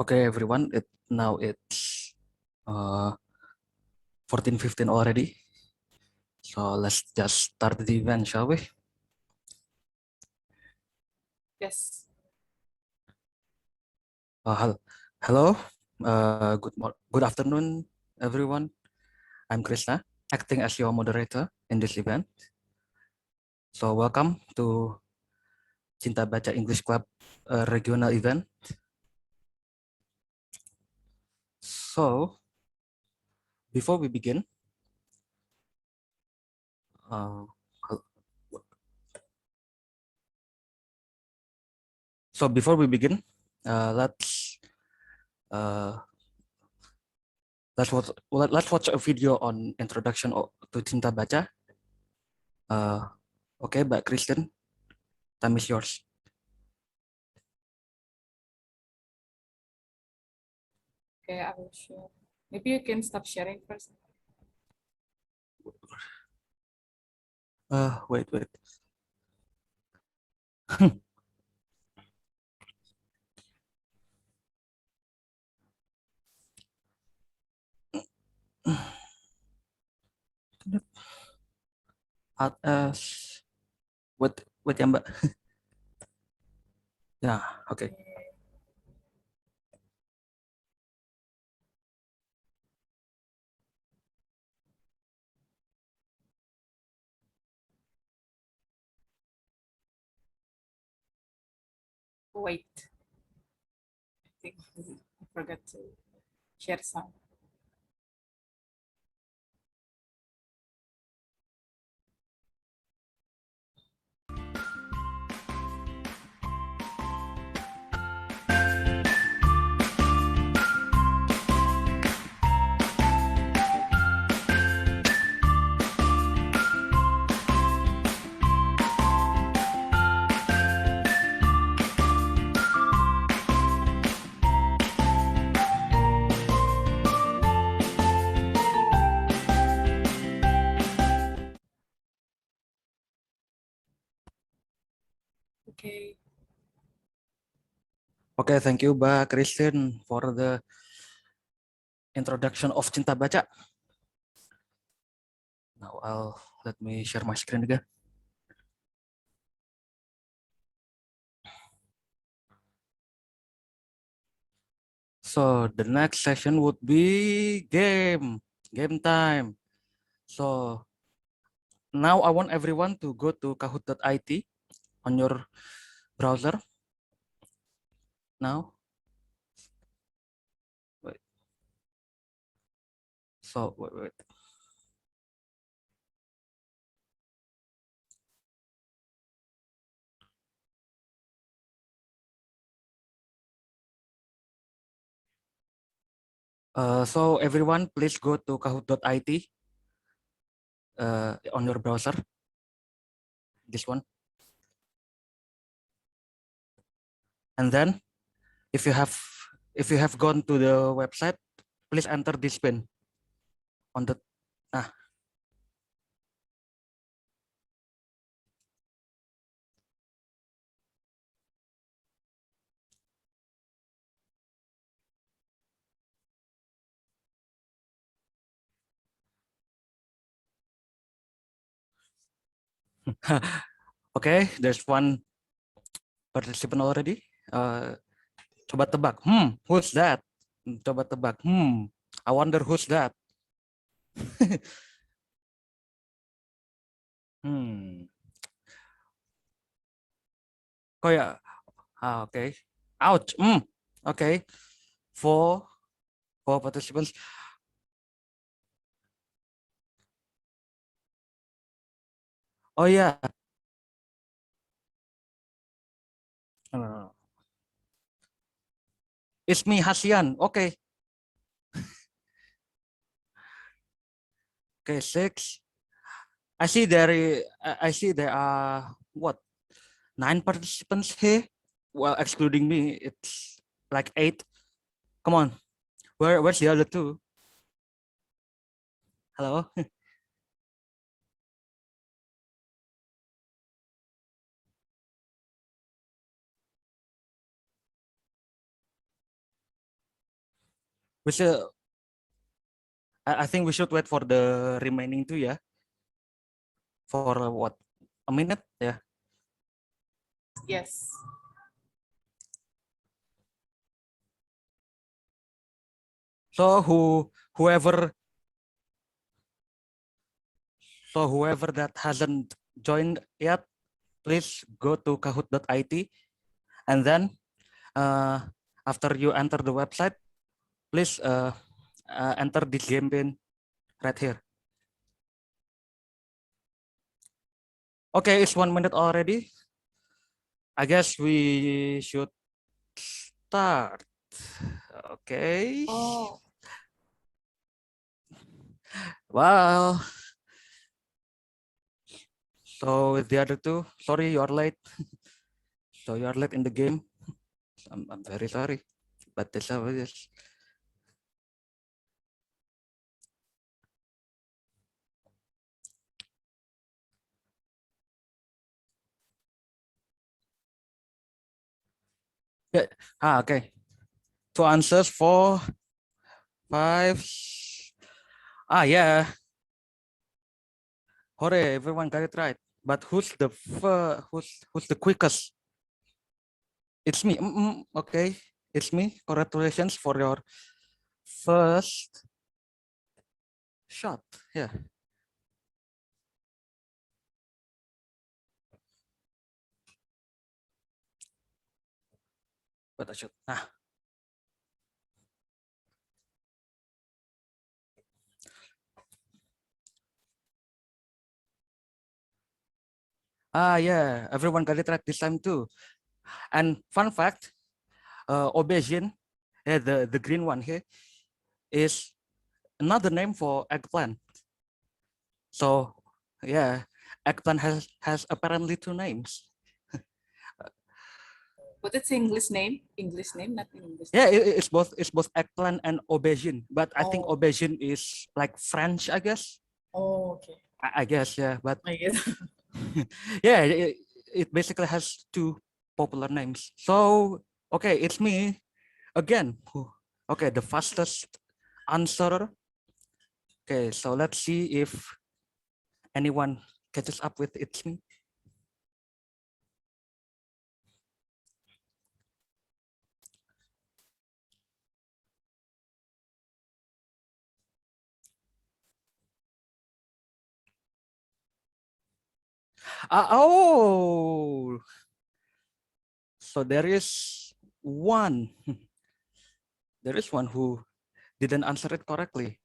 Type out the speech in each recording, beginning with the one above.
Okay, everyone. Now it's 14:15 already. So let's just start the event, shall we? Yes. Hello. Good afternoon, everyone. I'm Krishna, acting as your moderator in this event. So welcome to Cinta Baca English Club regional event. So before we begin, uh, let's uh, let's watch a video on introduction to Cinta Baca. Okay, Mbak Kristen, time is yours. Okay, I will share. Maybe you can stop sharing first. Wait. Wait ya Mbak. Ya, oke. Wait. I think I forgot to share some. Okay. Oke, thank you Mbak Kristen for the introduction of Cinta Baca. Now let me share my screen again. So the next session would be game time. So now I want everyone to go to kahoot.it on your browser. Now, wait. So wait. So everyone, please go to kahoot.it on your browser. This one. And then if you have gone to the website, please enter this pin on the okay, there's one participant already. Coba tebak. Who's that? Coba tebak. I wonder who's that. Oh ya. Okay. Ouch. Okay. Four participants. Oh ya. It's me, Hasian. Okay. Okay, 6. I see there are what? 9 participants here. Well, excluding me, it's like 8. Come on. Where's the other 2? Hello? We should. I think we should wait for the remaining two, yeah. For what? A minute, yeah. Yes. So whoever that hasn't joined yet, please go to kahoot.it, and then after you enter the website, please enter this game pin right here. Okay, it's 1 minute already. I guess we should start. Okay. Oh. Well, so the other two, sorry, you're late. So you're late in the game. I'm very sorry, but that's how it is. Yeah. Okay. Two answers for five. Yeah. Hooray, everyone got it right. But who's the quickest? It's me. Okay, it's me. Congratulations for your first shot. Yeah. But I should. Yeah. Everyone got it right this time too. And fun fact, aubergine, the green one here, is another name for eggplant. So yeah, eggplant has apparently two names. But it's English name. English name, not English. Yeah, it's both eggplant and aubergine, but I think Oh. aubergine is like French, I guess. Oh, okay. I guess, yeah, but I guess. yeah, it basically has two popular names. So okay, it's me again. Okay, the fastest answer. Okay, so let's see if anyone catches up with it's me. Oh, so there is one. There is one who didn't answer it correctly.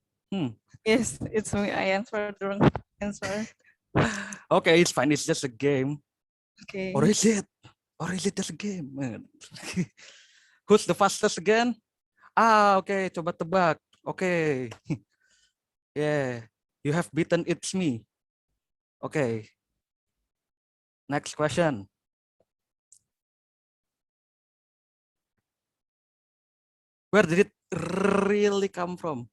Yes, it's me. I answered the wrong answer. Okay, it's fine. It's just a game. Okay. Or is it? Or is it just a game? Who's the fastest again? Okay. Coba tebak. Okay. Yeah. You have beaten It's Me. Okay. Next question. Where did it really come from?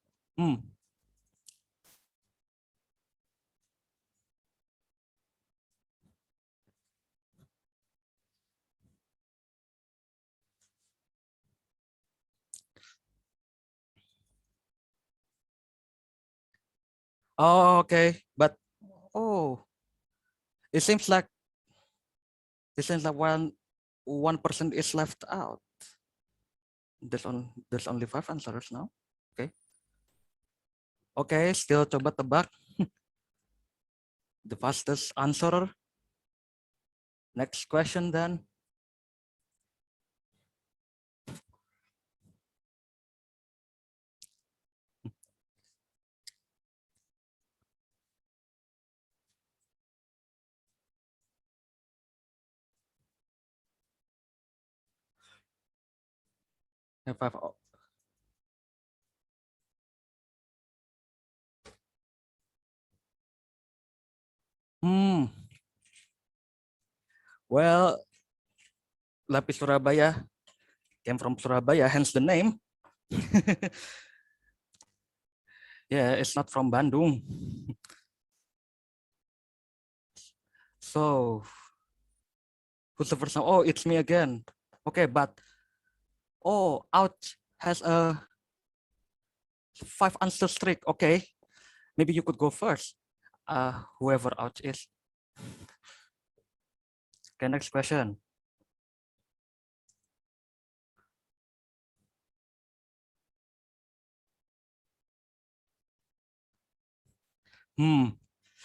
Oh, okay. But it seems like one person is left out. There's only 5 answers now. Okay. Okay, still coba tebak. The fastest answer. Next question then. Have five. Well, Lapis Surabaya came from Surabaya, hence the name. Yeah, it's not from Bandung. So, who's the first one? Oh, it's me again. Okay, but ouch has a 5 answer streak. Okay, maybe you could go first. Whoever out is. Okay, next question.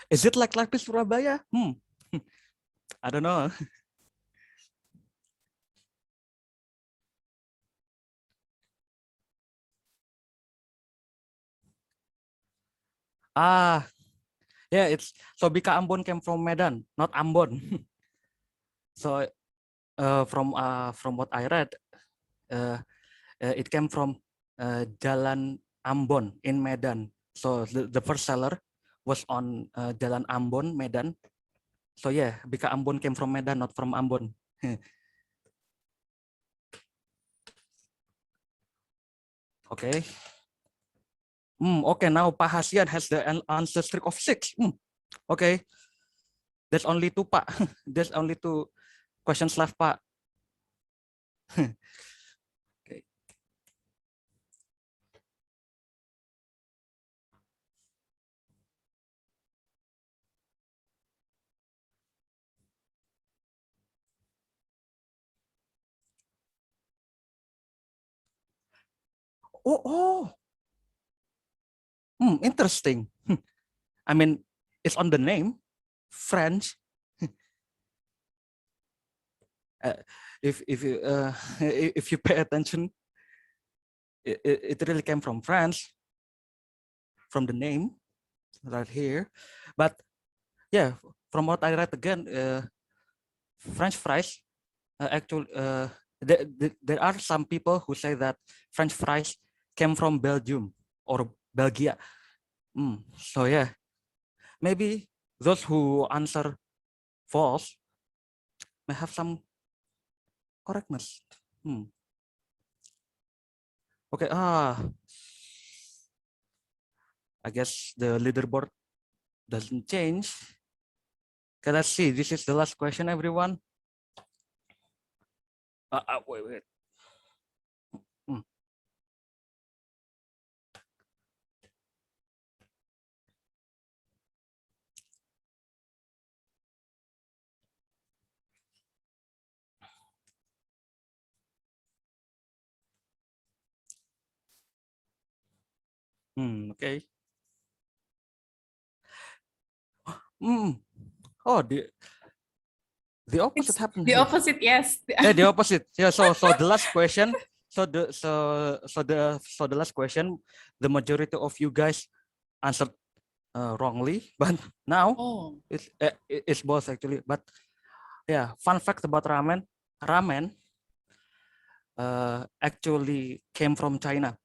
Is it like Lapis Surabaya? I don't know. Yeah, it's so Bika Ambon came from Medan, not Ambon. So from what I read, it came from Jalan Ambon in Medan. So the first seller was on Jalan Ambon, Medan. So yeah, Bika Ambon came from Medan, not from Ambon. Okay. Okay, now Pak Hasian has the answer streak of 6. Okay. There's only 2, Pak. There's only 2 questions left, Pak. Okay. Oh. Interesting. I mean, it's on the name, French. If you if you pay attention, it really came from France, from the name right here. But yeah, from what I read again, French fries actually there are some people who say that French fries came from Belgium or Belgia. So yeah, maybe those who answer false may have some correctness. Okay, I guess the leaderboard doesn't change. Okay, let's see. This is the last question, everyone. Wait. Okay. Oh, the opposite happened The here. opposite, yes. Yeah, the opposite. Yeah. So the last question. So the last question, the majority of you guys answered wrongly, but now it's both actually. But yeah, fun fact about ramen. Ramen actually came from China,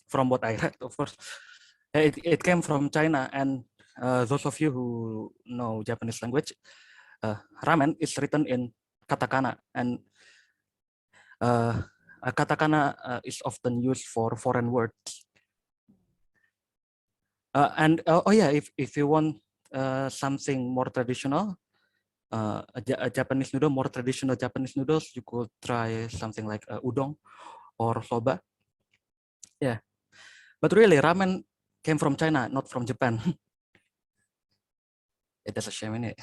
from what I read, of course. It came from China, and those of you who know Japanese language, ramen is written in katakana, and katakana is often used for foreign words. And oh yeah, if you want something more traditional, a Japanese noodle, more traditional Japanese noodles, you could try something like udon or soba. Yeah, but really ramen came from China, not from Japan. That's a shame, isn't it?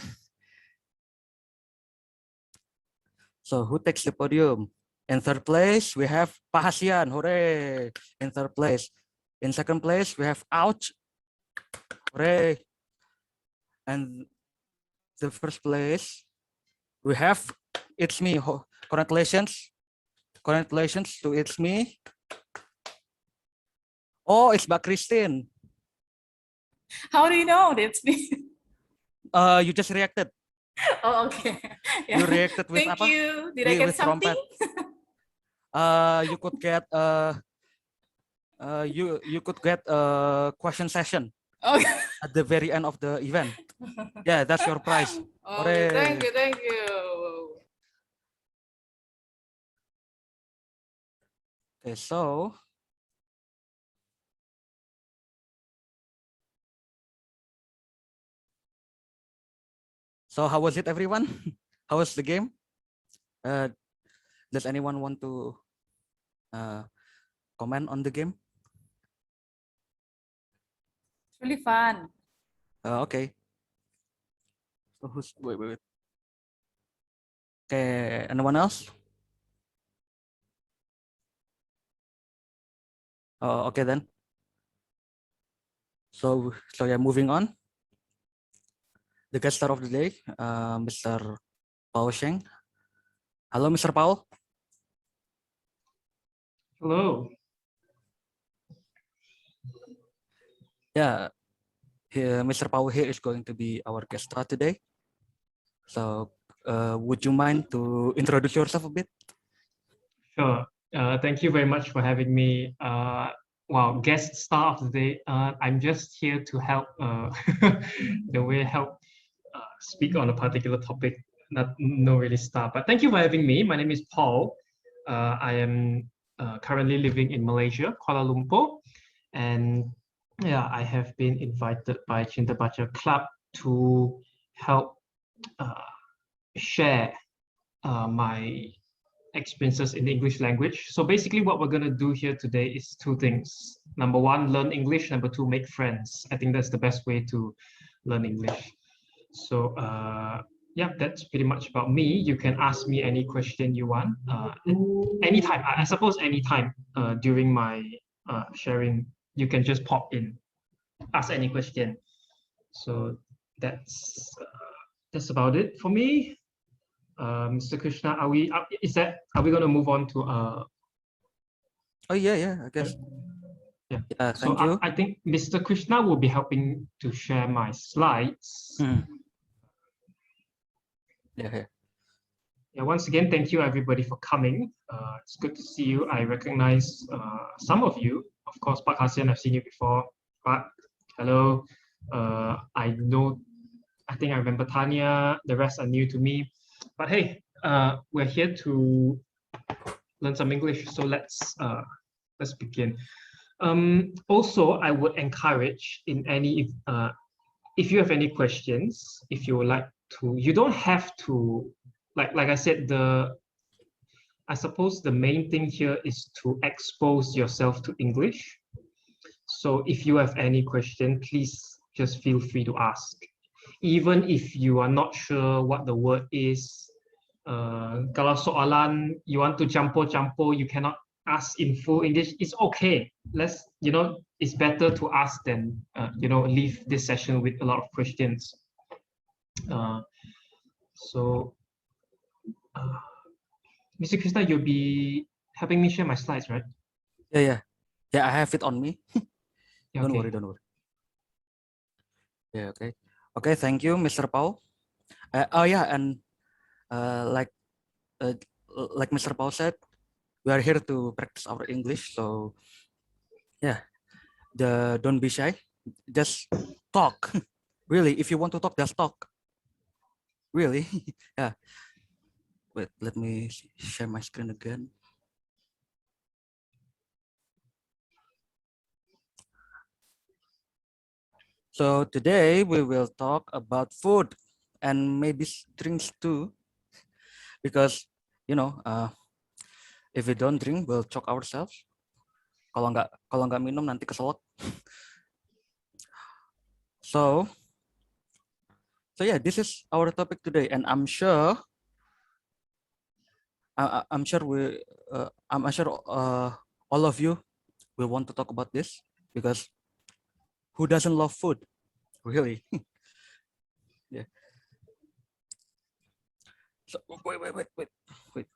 So who takes the podium? In third place, we have Pak Hasian, hooray! In third place. In second place, we have Ouch, hooray! And the first place, we have It's Me. Congratulations. Congratulations to It's Me. Oh, it's Mbak Christine. How do you know that's me? You just reacted. Oh, okay. You reacted with Thank apa? you. Did I get With something? You could get you could get a question session Okay. at the very end of the event. Yeah, that's your prize. Okay, thank you, thank you. Okay, so how was it, everyone? How was the game? Does anyone want to comment on the game? really fun. Okay. So who's wait. Okay, anyone else? Okay then. So yeah, moving on. The guest star of the day, Mr. Paul Sheng. Hello, Mr. Paul. Hello. Yeah, here, Mr. Paul here is going to be our guest star today. So, would you mind to introduce yourself a bit? Sure. Thank you very much for having me. Wow, guest star of the day. I'm just here to help help speak on a particular topic. Not no really star, but thank you for having me. My name is Paul. I am currently living in Malaysia, Kuala Lumpur, and yeah, I have been invited by Cinta Baca Club to help share my experiences in the English language. So basically what we're going to do here today is two things. Number one, learn English. Number two, make friends. I think that's the best way to learn English. So yeah, that's pretty much about me. You can ask me any question you want anytime. I suppose anytime during my sharing, you can just pop in, ask any question. So that's about it for me. Mr. Krishna, are we going to move on to Oh yeah, I guess. yeah. Yeah, So thank you. I think Mr. Krishna will be helping to share my slides. Yeah. Yeah, once again, thank you everybody for coming. It's good to see you. I recognize some of you. Of course, Pak Hasian, I've seen you before. But hello. I know, I think I remember Tanya. The rest are new to me. But hey, we're here to learn some English. So let's begin. Also, I would encourage in any if you have any questions, if you would like to, you don't have to like I said, I suppose the main thing here is to expose yourself to English. So if you have any question, please just feel free to ask. Even if you are not sure what the word is, kalau soalan you want to campur, you cannot ask in full English, it's okay. It's better to ask than leave this session with a lot of questions. So Mr. Krishna, you'll be helping me share my slides, right? Yeah. I have it on me. Yeah, Don't okay. worry. Yeah, okay. Okay, thank you, Mr. Paul. Oh yeah, and like Mr. Paul said, we are here to practice our English. So yeah, don't be shy. Just talk. Really, if you want to talk, just talk. Really, yeah. Wait, let me share my screen again. So today we will talk about food and maybe drinks too, because if we don't drink, we'll choke ourselves. Kalau nggak minum nanti keselak. So yeah, this is our topic today, and I'm sure all of you will want to talk about this, because who doesn't love food, really? Yeah. So wait.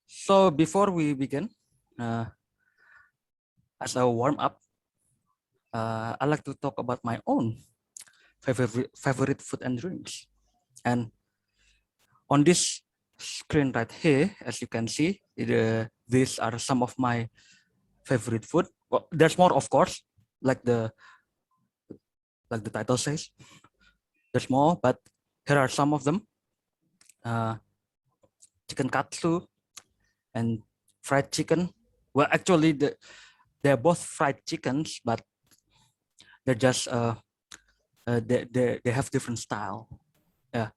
So before we begin, as a warm up, I like to talk about my own favorite food and drinks. And on this screen right here, as you can see, these are some of my favorite food. Well, there's more, of course, like the title says. There's more, but here are some of them. Chicken katsu and fried chicken. Well, actually, they're both fried chickens, but they're just they have different style. Yeah.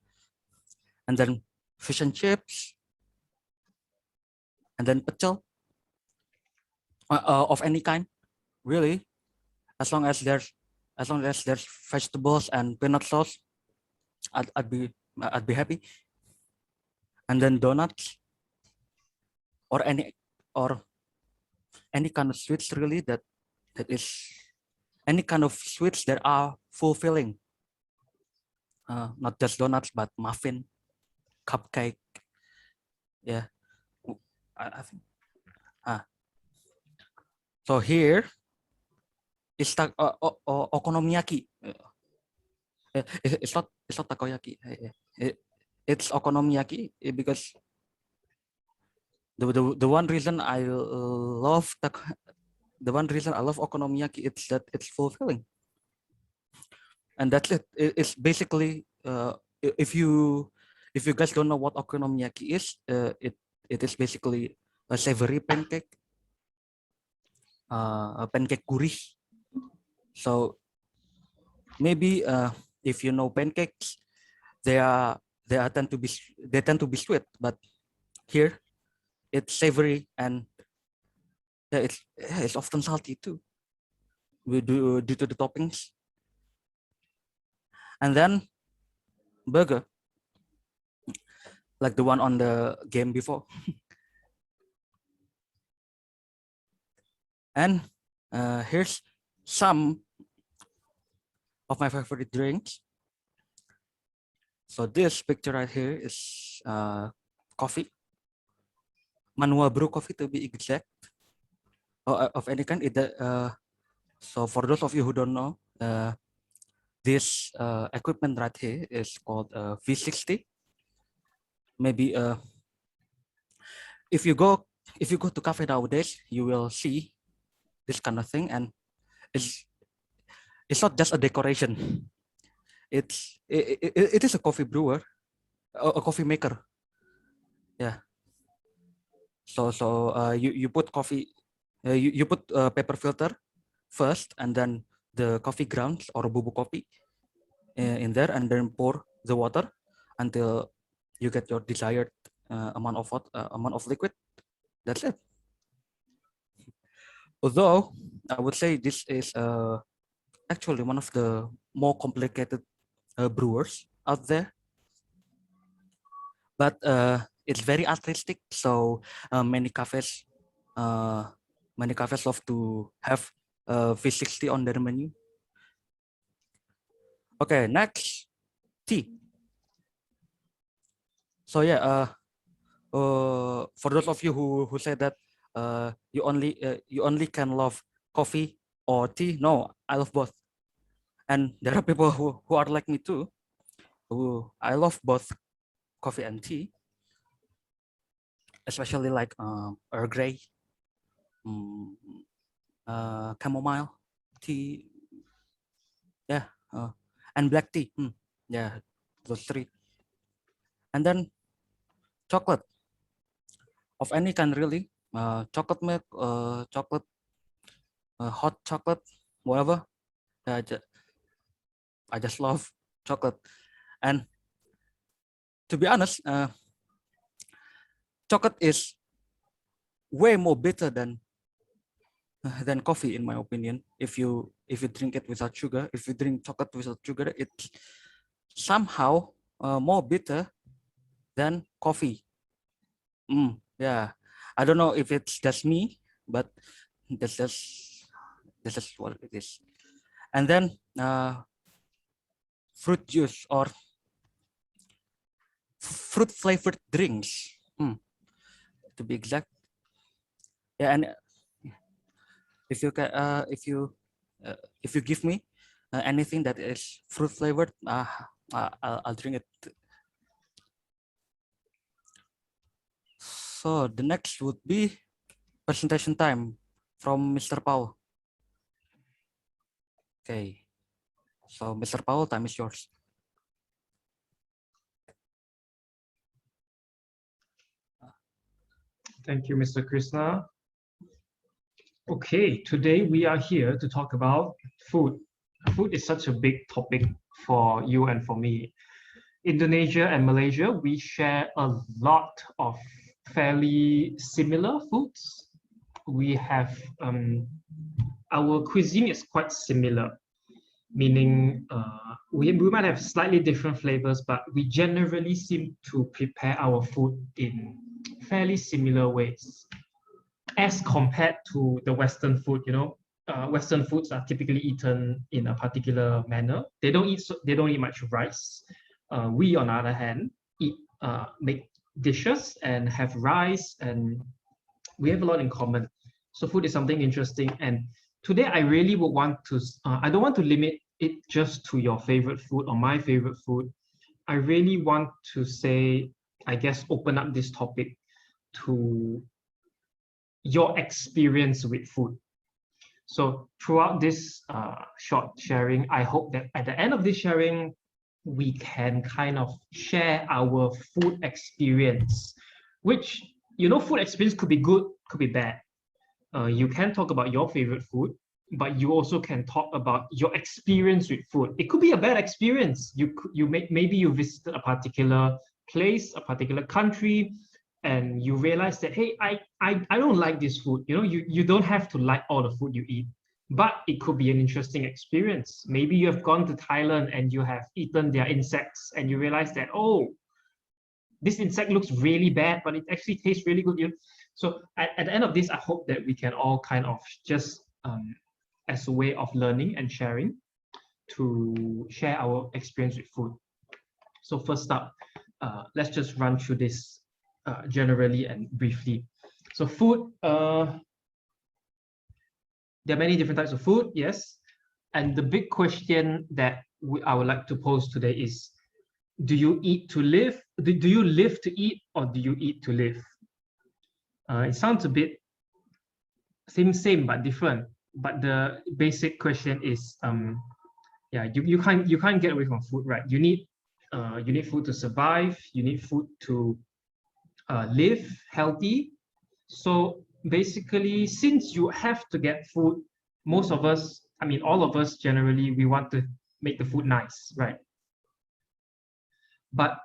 And then fish and chips, and then pecel of any kind, really. as long as there's vegetables and peanut sauce, I'd be happy. And then donuts or any kind of sweets really that is any kind of sweets that are fulfilling. Not just donuts, but muffin, cupcake. Yeah, I think. So here is okonomiyaki. It's not takoyaki. It's okonomiyaki because the one reason I love okonomiyaki is that it's fulfilling, and that's it. It's basically if you guys don't know what okonomiyaki is, it is basically a savory pancake, a pancake gurih. So maybe if you know pancakes, they tend to be sweet, but here it's savory and it's often salty too, due to the toppings. And then burger, like the one on the game before. And here's some of my favorite drinks. So this picture right here is coffee, manual brew coffee to be exact, of any kind. So for those of you who don't know, this equipment right here is called V60. Maybe if you go to cafe nowadays, you will see this kind of thing, and it's not just a decoration. It is a coffee brewer, a coffee maker. Yeah. So you put coffee, you put paper filter first, and then the coffee grounds or bubuk coffee in there, and then pour the water until you get your desired amount of liquid. That's it. Although I would say this is actually one of the more complicated brewers out there, but it's very artistic. So many cafes love to have V60 on their menu. Okay, next, tea. So yeah, for those of you who say that you only can love coffee or tea, no, I love both. And there are people who are like me too, who I love both coffee and tea, especially like Earl Grey, chamomile tea, yeah, and black tea. Yeah, those three. And then chocolate of any kind really, chocolate milk, chocolate, hot chocolate, whatever. I just love chocolate. And to be honest, chocolate is way more bitter than coffee, in my opinion. If you drink it without sugar, if you drink chocolate without sugar, it's somehow more bitter than coffee. Yeah, I don't know if it's just me, but that's just what it is. And then fruit juice or fruit flavored drinks, to be exact. Yeah, and if you can, if you give me anything that is fruit flavored, I'll drink it. So the next would be presentation time from Mr. Paul. Okay, so Mr. Paul, time is yours. Thank you, Mr. Krishna. Okay, today we are here to talk about food. Food is such a big topic for you and for me. Indonesia and Malaysia, we share a lot of fairly similar foods. we have our cuisine is quite similar, meaning we might have slightly different flavors, but we generally seem to prepare our food in fairly similar ways as compared to the Western food. Western foods are typically eaten in a particular manner. They don't eat much rice. We, on the other hand, make dishes and have rice, and we have a lot in common. So food is something interesting. And today I really would want to, I don't want to limit it just to your favorite food or my favorite food. I really want to say, I guess, open up this topic to your experience with food. So throughout this short sharing, I hope that at the end of this sharing, we can kind of share our food experience, which, food experience could be good, could be bad. You can talk about your favorite food, but you also can talk about your experience with food. It could be a bad experience. Maybe you visited a particular place, a particular country, and you realize that, hey, I don't like this food. You don't have to like all the food you eat, but it could be an interesting experience. Maybe you have gone to Thailand and you have eaten their insects, and you realize that, oh, this insect looks really bad, but it actually tastes really good. So at the end of this, I hope that we can all kind of just, as a way of learning and sharing, to share our experience with food. So first up, let's just run through this generally and briefly. So food, there are many different types of food, yes. And the big question that I would like to pose today is, do you eat to live? Do you live to eat, or do you eat to live? It sounds a bit same but different. But the basic question is, you can't get away from food, right? You need food to survive. You need food to live healthy. So basically, since you have to get food, most of us, all of us generally, we want to make the food nice, right? But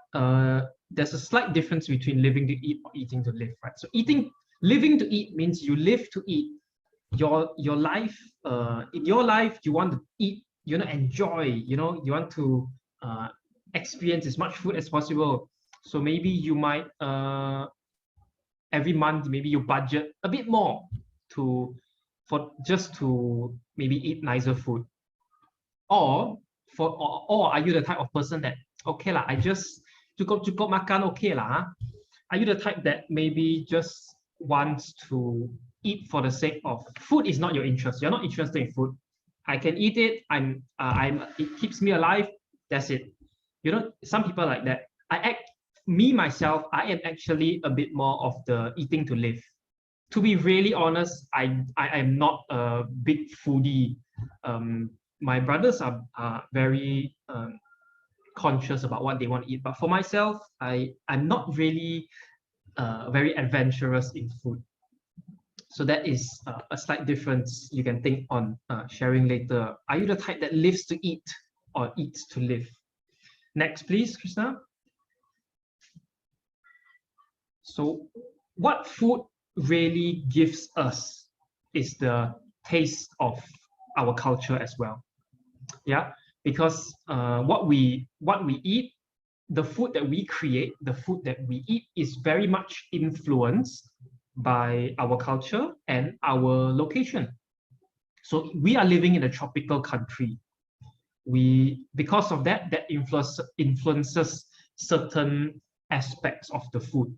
there's a slight difference between living to eat or eating to live, right? So living to eat means you live to eat. Your life, in your life, you want to eat, enjoy, you want to experience as much food as possible. So maybe you might every month, maybe you budget a bit more just to maybe eat nicer food. Or are you the type of person that, okay lah, I just cukup makan, okay lah? Are you the type that maybe just wants to eat for the sake of food? Is not your interest. You're not interested in food. I can eat it. It keeps me alive. That's it. Some people like that. Myself, I am actually a bit more of the eating to live. To be really honest, I am not a big foodie. My brothers are very conscious about what they want to eat, but for myself, I'm not really very adventurous in food. So that is a slight difference you can think on sharing later. Are you the type that lives to eat or eats to live? Next, please, Krishna. So what food really gives us is the taste of our culture as well. Yeah, because what we eat, the food that we create, the food that we eat is very much influenced by our culture and our location. So we are living in a tropical country. Because of that influences certain aspects of the food.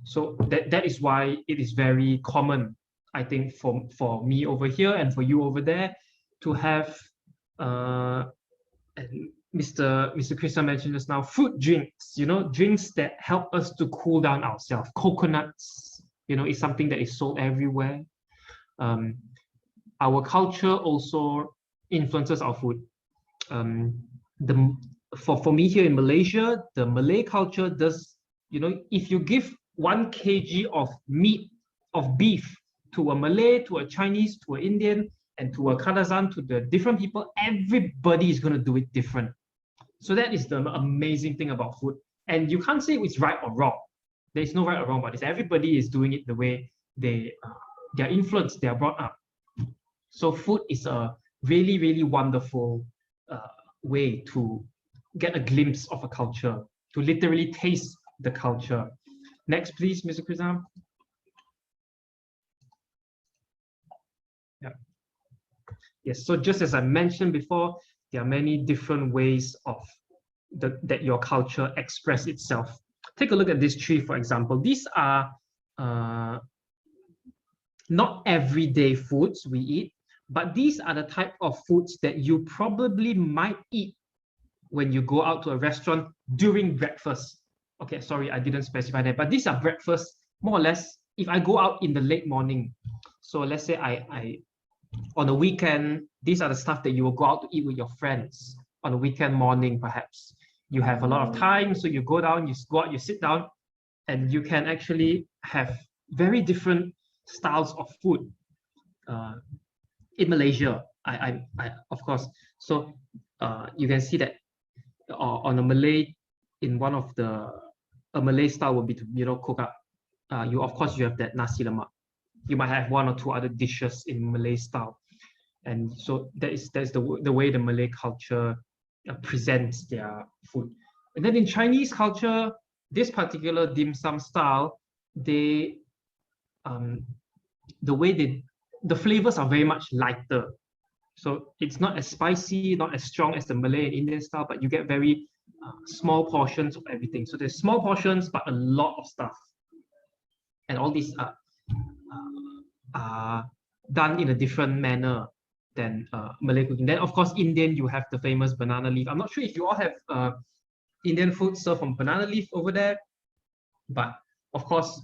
So that is why it is very common, I think, for me over here and for you over there, to have Mr. Krishna mentioned just now, fruit drinks, drinks that help us to cool down ourselves. Coconuts, is something that is sold everywhere. Our culture also influences our food. For me here in Malaysia, the Malay culture does, if you give 1 kg of meat, of beef, to a Malay, to a Chinese, to an Indian, and to a Kadazan, to the different people, everybody is going to do it different. So that is the amazing thing about food. And you can't say it's right or wrong. There's no right or wrong about this. Everybody is doing it the way they their influence, they are brought up. So food is a really, really wonderful way to get a glimpse of a culture, to literally taste the culture. Next, please, Mr. Krishna. Yeah. Yes, so just as I mentioned before, there are many different ways of that your culture express itself. Take a look at this tree, for example. These are not everyday foods we eat, but these are the type of foods that you probably might eat when you go out to a restaurant during breakfast. Okay, sorry, I didn't specify that, but these are breakfast, more or less, if I go out in the late morning. So let's say I on a weekend, these are the stuff that you will go out to eat with your friends on a weekend morning, perhaps. You have a lot of time, so you go down, you go out, you sit down, and you can actually have very different styles of food in Malaysia. I of course. So you can see that on a Malay, in one of a Malay style would be to cook up. You of course you have that nasi lemak. You might have one or two other dishes in Malay style, and so that's the way the Malay culture presents their food. And then in Chinese culture, this particular dim sum style, the way the flavors are very much lighter. So it's not as spicy, not as strong as the Malay and Indian style, but you get very small portions of everything. So there's small portions, but a lot of stuff. And all these are done in a different manner than Malay cooking. Then, of course, Indian, you have the famous banana leaf. I'm not sure if you all have Indian food served from banana leaf over there, but of course,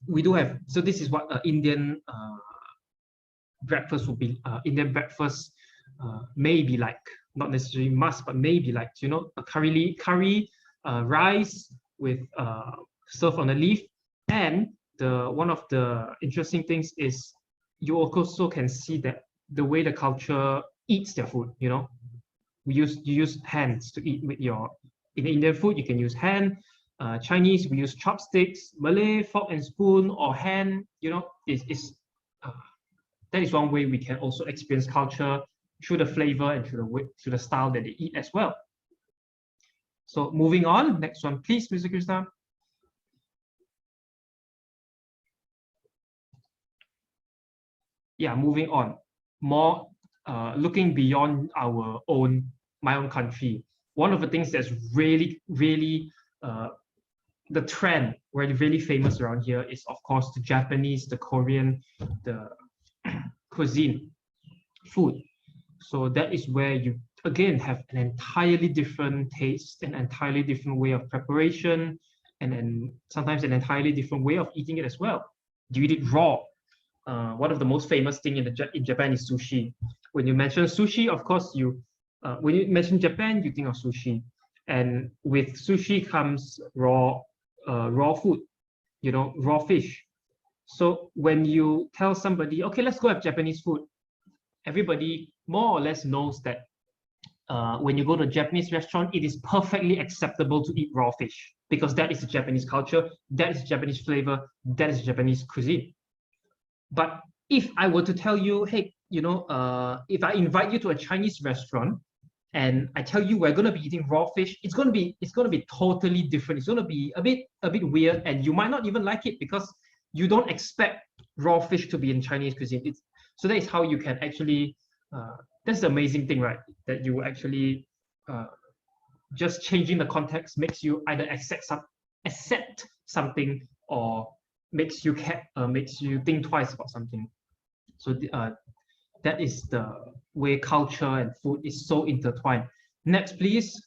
we do have. So this is what Indian breakfast would be. Indian breakfast may be like, not necessarily must, but maybe like, a curry rice with served on a leaf. And one of the interesting things is you also can see that the way the culture eats their food. You use hands to eat with in Indian food. You can use hand. Chinese, we use chopsticks. Malay, fork and spoon or hand. That is one way we can also experience culture through the flavor and through the style that they eat as well. So moving on, next one, please, Mr. Krishna. Yeah, moving on. More looking beyond my own country. One of the things that's really, really the trend, really famous around here is, of course, the Japanese, the Korean, the cuisine, food. So that is where you again have an entirely different taste, an entirely different way of preparation, and then sometimes an entirely different way of eating it as well. Do you eat it raw? One of the most famous thing in Japan is sushi. When you mention sushi, of course, when you mention Japan, you think of sushi, and with sushi comes raw food, raw fish. So when you tell somebody, okay, let's go have Japanese food, everybody more or less knows that when you go to a Japanese restaurant, it is perfectly acceptable to eat raw fish because that is the Japanese culture, that is Japanese flavor, that is Japanese cuisine. But if I were to tell you, hey, if I invite you to a Chinese restaurant and I tell you we're going to be eating raw fish, it's going to be totally different. It's going to be a bit weird, and you might not even like it because you don't expect raw fish to be in Chinese cuisine. So that is how you can actually. That's the amazing thing, right? That you actually just changing the context makes you either accept something or makes you think twice about something. So that is the way culture and food is so intertwined. Next, please.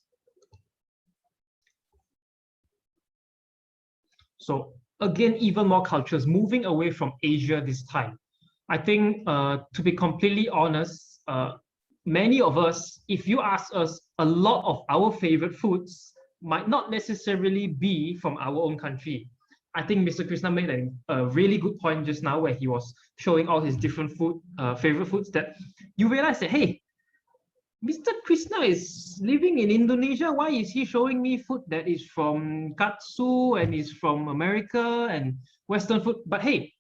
So again, even more cultures moving away from Asia this time. I think to be completely honest, many of us, if you ask us, a lot of our favorite foods might not necessarily be from our own country. I think Mr. Krishna made a really good point just now where he was showing all his different favorite foods, that you realize that, hey, Mr. Krishna is living in Indonesia. Why is he showing me food that is from Katsu and is from America and Western food? But hey,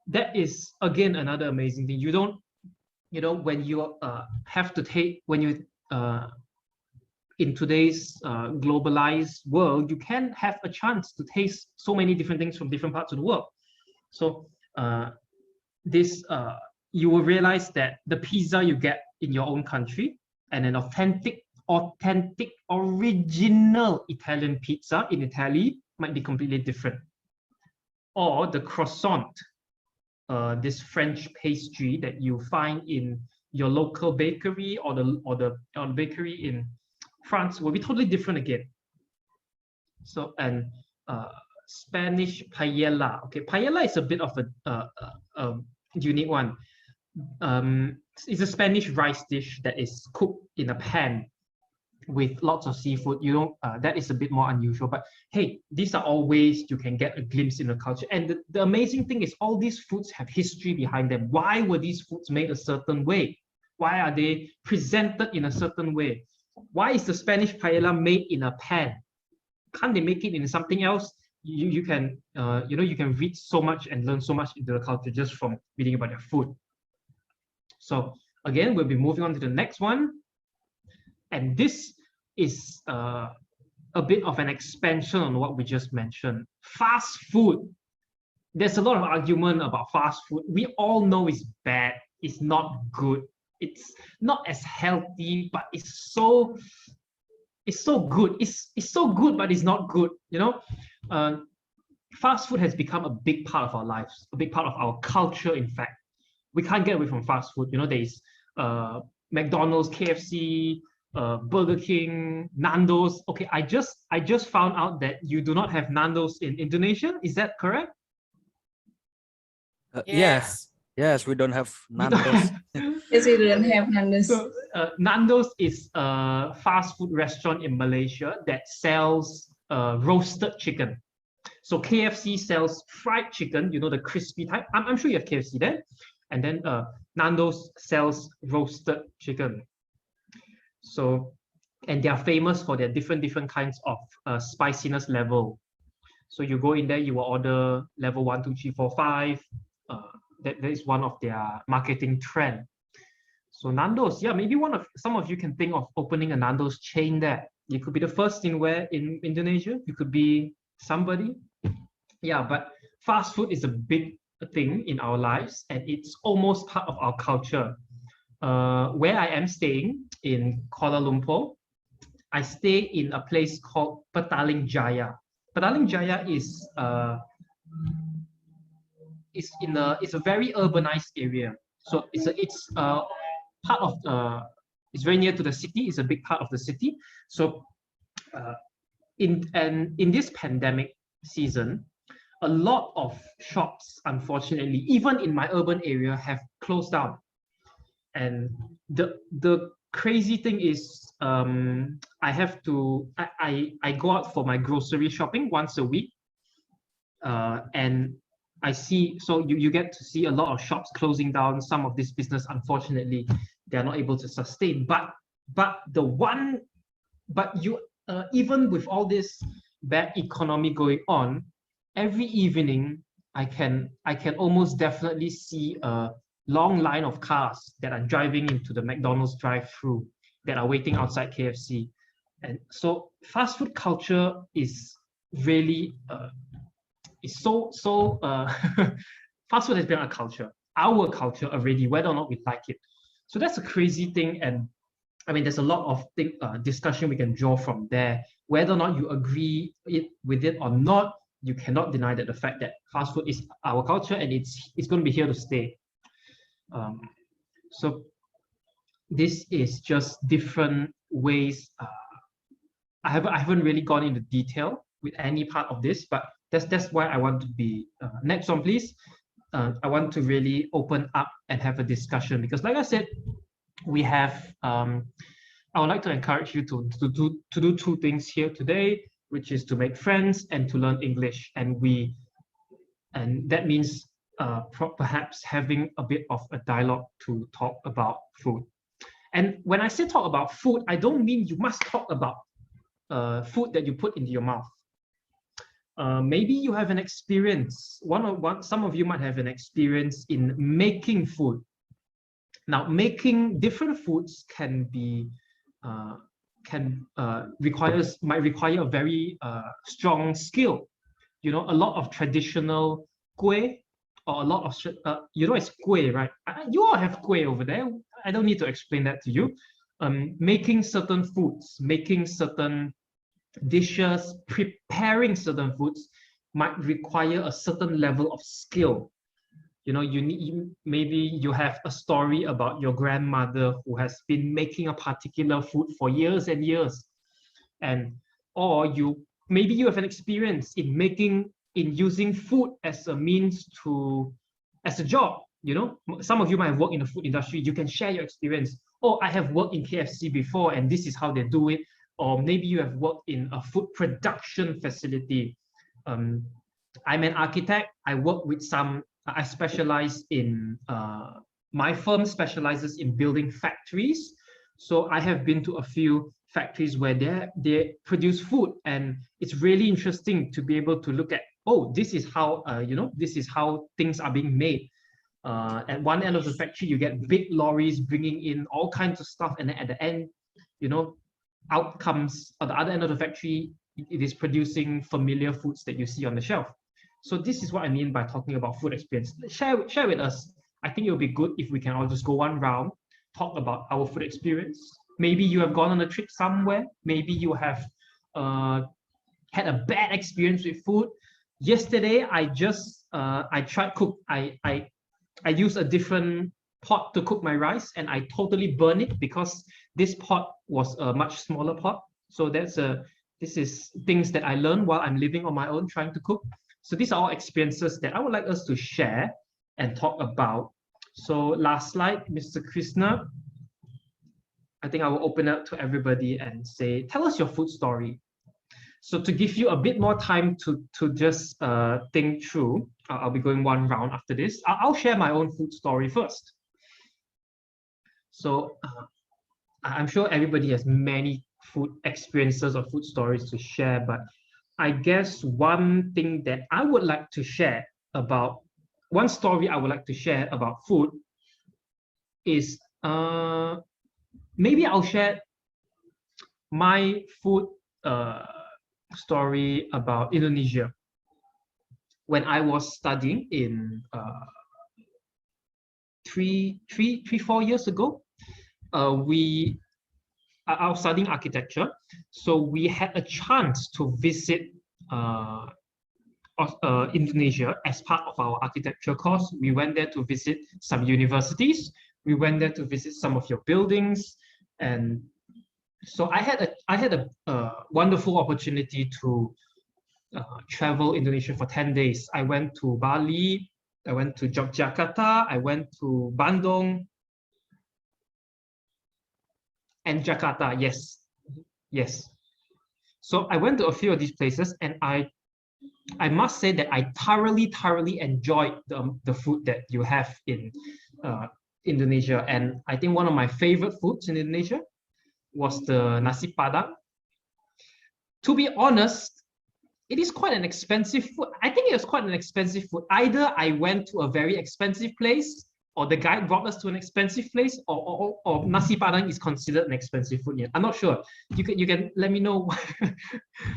that is again another amazing thing. You don't, when you have to take, when you in today's globalized world, you can have a chance to taste so many different things from different parts of the world. So this you will realize that the pizza you get in your own country and an authentic, original Italian pizza in Italy might be completely different. Or the croissant, this French pastry that you find in your local bakery or the bakery in France will be totally different again. So, and Spanish paella. Okay, paella is a bit of a unique one. It's a Spanish rice dish that is cooked in a pan with lots of seafood. You know, that is a bit more unusual. But hey, these are all ways you can get a glimpse in the culture. And the amazing thing is all these foods have history behind them. Why were these foods made a certain way? Why are they presented in a certain way? Why is the Spanish paella made in a pan? Can't they make it in something else? You can you can read so much and learn so much into the culture just from reading about their food. So again, we'll be moving on to the next one, and this is a bit of an expansion on what we just mentioned. Fast food. There's a lot of argument about fast food. We all know it's bad. It's not good. It's not as healthy, but it's so good. It's so good, but it's not good. Fast food has become a big part of our lives, a big part of our culture. In fact, we can't get away from fast food. There's McDonald's, KFC, Burger King, Nando's. Okay, I just found out that you do not have Nando's in Indonesia. Is that correct? Yes, we don't have Nando's. Yes, we don't have Nando's. So Nando's is a fast food restaurant in Malaysia that sells roasted chicken. So KFC sells fried chicken, the crispy type. I'm sure you have KFC there. And then Nando's sells roasted chicken. So, and they are famous for their different kinds of spiciness level. So you go in there, you will order level 1, 2, 3, 4, 5. That is one of their marketing trend. So Nando's, yeah, maybe some of you can think of opening a Nando's chain there. You could be the first in Indonesia. You could be somebody. Yeah, but fast food is a big thing in our lives, and it's almost part of our culture. Where I am staying in Kuala Lumpur, I stay in a place called Petaling Jaya. Petaling Jaya is it's a very urbanized area. So it's part of it's very near to the city. It's a big part of the city. So in this pandemic season, a lot of shops, unfortunately, even in my urban area, have closed down. And the crazy thing is, I go out for my grocery shopping once a week, and I see, so you get to see a lot of shops closing down. Some of this business, unfortunately, they are not able to sustain. But even with all this bad economy going on, every evening I can almost definitely see a long line of cars that are driving into the McDonald's drive-through that are waiting outside KFC. And so fast food culture is really fast food has been our culture already, whether or not we like it. So that's a crazy thing. And I mean, there's a lot of discussion we can draw from there. Whether or not you agree with it or not, you cannot deny that the fact that fast food is our culture and it's going to be here to stay. So this is just different ways. I haven't really gone into detail with any part of this, but that's why I want to be next one, please. I want to really open up and have a discussion, because like I said, we have I would like to encourage you to do two things here today, which is to make friends and to learn English. And that means perhaps having a bit of a dialogue to talk about food. And when I say talk about food, I don't mean you must talk about food that you put into your mouth. Maybe you have an experience. Some of you might have an experience in making food. Now, making different foods can might require a very strong skill. You know, a lot of traditional kueh, or a lot of you know, it's kueh, right? You all have kueh over there. I don't need to explain that to you. Making certain foods, making certain dishes, preparing certain foods might require a certain level of skill. You know, maybe you have a story about your grandmother who has been making a particular food for years and years, or maybe you have an experience in using food as a means as a job. You know, some of you might have worked in the food industry. You can share your experience. Oh, I have worked in KFC before, and this is how they do it. Or maybe you have worked in a food production facility. I'm an architect. I specialize in, my firm specializes in building factories. So I have been to a few factories where they produce food, and it's really interesting to be able to look at, oh, this is how, this is how things are being made. At one end of the factory, you get big lorries bringing in all kinds of stuff, and then at the end, you know, out comes, at the other end of the factory, it is producing familiar foods that you see on the shelf. So this is what I mean by talking about food experience. Share with us. I think it would be good if we can all just go one round, talk about our food experience. Maybe you have gone on a trip somewhere. Maybe you have had a bad experience with food. Yesterday, I tried cook. I used a different pot to cook my rice, and I totally burned it because this pot was a much smaller pot. So this is things that I learned while I'm living on my own trying to cook. So these are all experiences that I would like us to share and talk about. So last slide, Mr. Krishna. I think I will open up to everybody and say, tell us your food story. So to give you a bit more time to just think through, I'll be going one round after this. I'll share my own food story first. So I'm sure everybody has many food experiences or food stories to share, but I guess one thing that I would like to share about, one story I would like to share about food is, maybe I'll share my food story about Indonesia. When I was studying in 4 years ago, I was studying architecture, so we had a chance to visit Indonesia as part of our architecture course. We went there to visit some universities. We went there to visit some of your buildings, and so I had a wonderful opportunity to travel Indonesia for 10 days. I went to Bali, I went to Yogyakarta, I went to Bandung, and Jakarta. Yes. So I went to a few of these places, and I must say that I thoroughly enjoyed the food that you have in Indonesia. And I think one of my favorite foods in Indonesia was the nasi padang. To be honest, it is quite an expensive food. I think it was quite an expensive food. Either I went to a very expensive place, or the guide brought us to an expensive place, or nasi padang is considered an expensive food. Yeah, I'm not sure. You can let me know.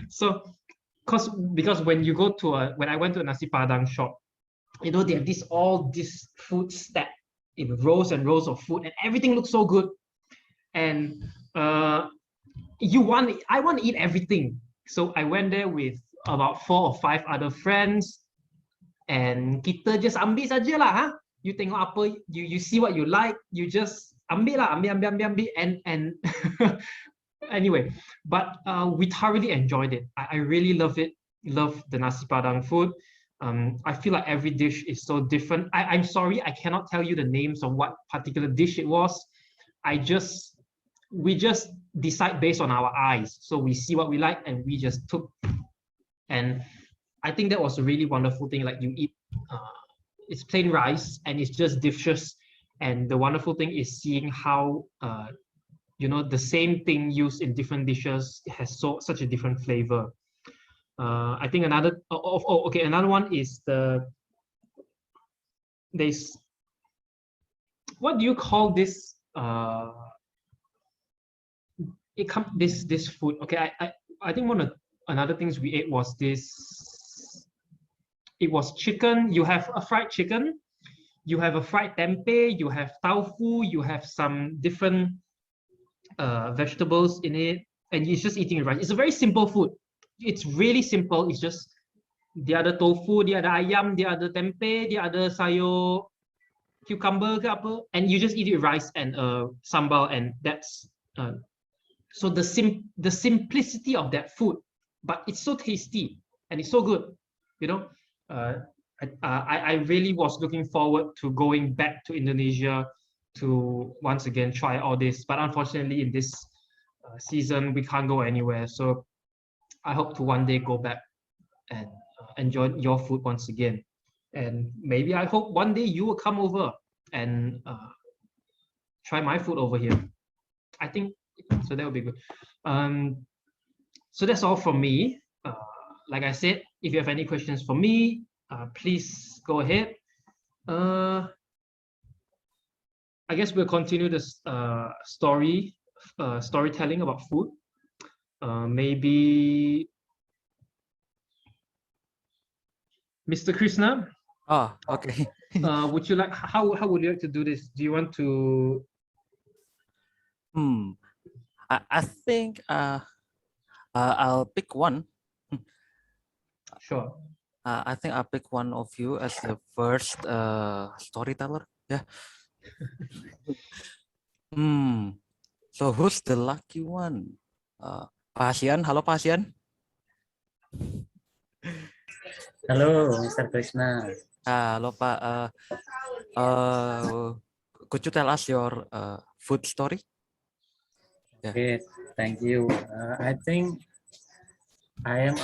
So, because when you go to when I went to a nasi padang shop, you know, they have all this food stacked in rows and rows of food, and everything looks so good. And I want to eat everything. So I went there with about 4 or 5 other friends, and kita just ambil saja lah, huh? You tengok apa, you see what you like, you just ambil lah, ambil, and anyway, but we thoroughly enjoyed it. I really love it. Love the nasi padang food. I feel like every dish is so different. I'm sorry, I cannot tell you the names of what particular dish it was. We just decide based on our eyes. So we see what we like and we just took. And I think that was a really wonderful thing. Like, you eat, it's plain rice and it's just dishes. And the wonderful thing is seeing how you know, the same thing used in different dishes has such a different flavor. I think another another one is there's what do you call this? This food. Okay, I think another things we ate was this. It was chicken. You have a fried chicken, you have a fried tempeh, you have tofu, you have some different vegetables in it, and you're just eating it rice. It's a very simple food. It's really simple. It's just dia ada tofu, dia ada ayam, dia ada tempeh, dia ada sayur cucumber ke apa, and you just eat it with rice and sambal, and that's so the simplicity of that food, but it's so tasty and it's so good, you know. I really was looking forward to going back to Indonesia to once again try all this, but unfortunately in this season we can't go anywhere. So I hope to one day go back and enjoy your food once again, and maybe I hope one day you will come over and try my food over here. I think so. That would be good. So that's all from me. Like I said, if you have any questions for me, please go ahead. I guess we'll continue this storytelling about food. Maybe Mr. Krishna. Oh, okay. Would you like? How would you like to do this? Do you want to? I think I'll pick one. Sure. I think I'll pick one of you as the first storyteller. Yeah. So who's the lucky one? Pak Hasian, halo Pak Hasian. Halo, Mr. Krishna. Halo Pak. Could you tell us your food story? Yeah. Okay, thank you. I think I am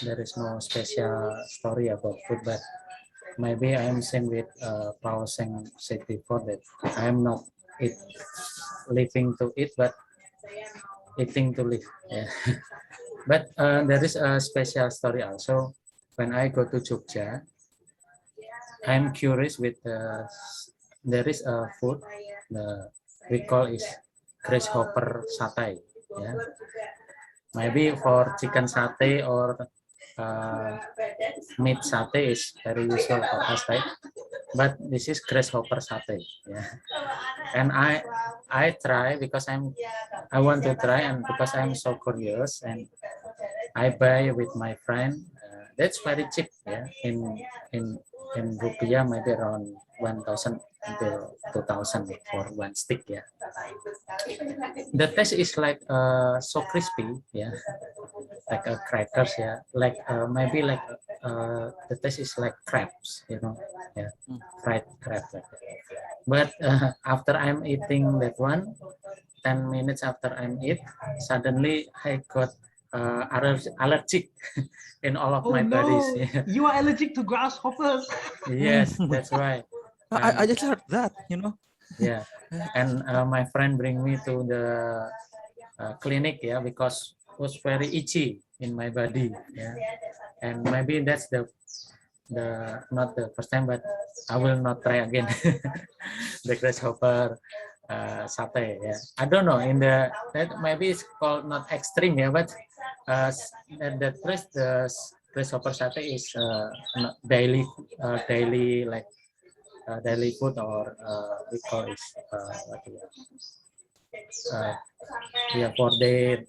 there is no special story about food, but maybe I am same with Paul Seng said before that I am not living to eat, but eating to live. Yeah. But there is a special story also. When I go to Jogja, I'm curious with there is a food we call is grasshopper satay. Yeah. Maybe for chicken satay or meat satay is very usual for us, right? But this is grasshopper satay. Yeah. And I try because I want to try, and because I'm so curious, and I buy with my friend. That's very cheap, yeah. In rupiah maybe around 1,000 until 2,000 for one stick, yeah. The taste is like so crispy, yeah, like a crackers, yeah, like maybe like the taste is like crabs, you know, yeah, fried crab. Like that. But after I'm eating that one, 10 minutes after I'm eat, suddenly I got allergic in all of my bodies. Yeah. You are allergic to grasshoppers. Yes, that's right. I just heard that, you know. Yeah, and my friend bring me to the clinic, yeah, because it was very itchy in my body, yeah, and maybe that's the not the first time, but I will not try again the grasshopper satay. Yeah, I don't know in the that maybe it's called not extreme, yeah, but the grasshopper satay is not daily like daily food, or we call it yeah, for their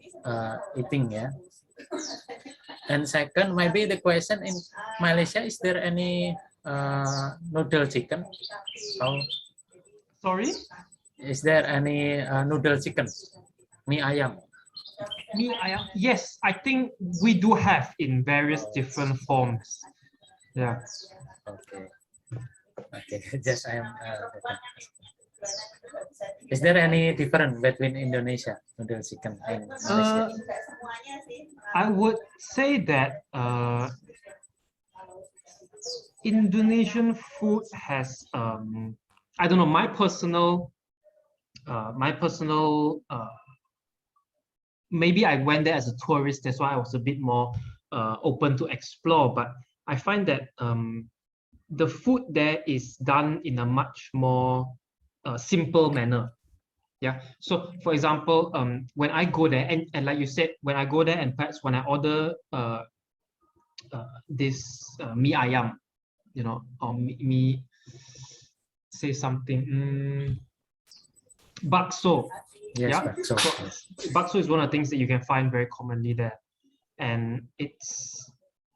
eating, yeah. And second, maybe the question in Malaysia, is there any noodle chicken? How Sorry? is there any noodle chicken? Mie ayam. Yes, I think we do have in various different forms. Yeah. Okay. Okay. Just I am. Is there any difference between Indonesia noodle chicken and Malaysia? I would say that Indonesian food has I don't know, my personal maybe I went there as a tourist, that's why I was a bit more open to explore. But I find that the food there is done in a much more simple manner. Yeah. So, for example, when I go there, and like you said, when I go there, and perhaps when I order this mie ayam, you know, or say something, bakso. Yes, Yeah. bakso. So, Yes. bakso is one of the things that you can find very commonly there, and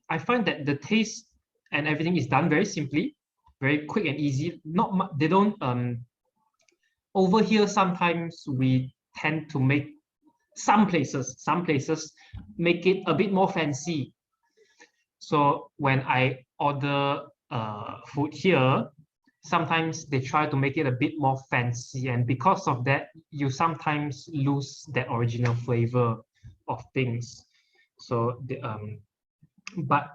I find that the taste and everything is done very simply, very quick and easy. They don't over here. Sometimes we tend to make some places make it a bit more fancy. So when I order food here, sometimes they try to make it a bit more fancy, and because of that, you sometimes lose that original flavor of things. So but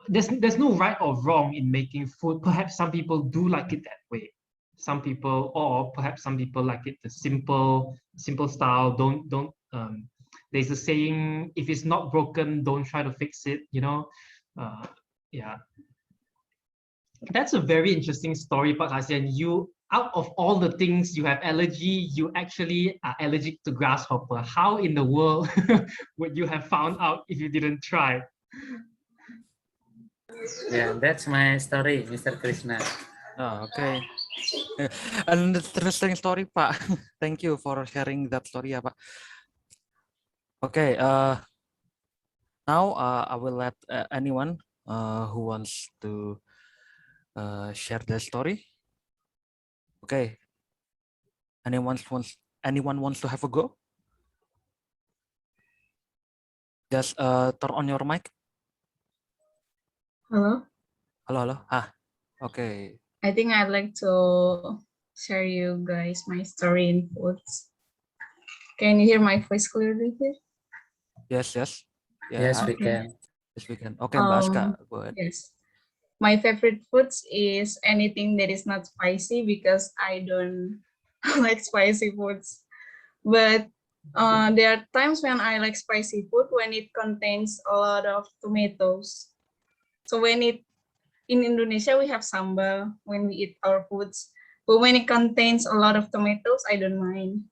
there's no right or wrong in making food. Perhaps some people do like it that way. Some people, or perhaps some people like it the simple style. Don't there's a saying, if it's not broken, don't try to fix it, you know. Yeah, that's a very interesting story, Pak Hasian. You, out of all the things you have allergy, you actually are allergic to grasshopper. How in the world would you have found out if you didn't try? Yeah, that's my story, Mr. Krishna. Oh, okay. An interesting story, Pak. Thank you for sharing that story, ya, Pak. Okay. Now I will let anyone who wants to share their story. Okay. Anyone wants to have a go? Just turn on your mic. Hello. Hello. Okay. I think I'd like to share you guys my story in foods. Can you hear my voice clearly here? Yes. Yeah, Yes, we Okay. can. yes, we can. Okay, Mbak Aska, go ahead. Yes. My favorite foods is anything that is not spicy because I don't like spicy foods. But there are times when I like spicy food when it contains a lot of tomatoes. So in Indonesia, we have sambal when we eat our foods. But when it contains a lot of tomatoes, I don't mind.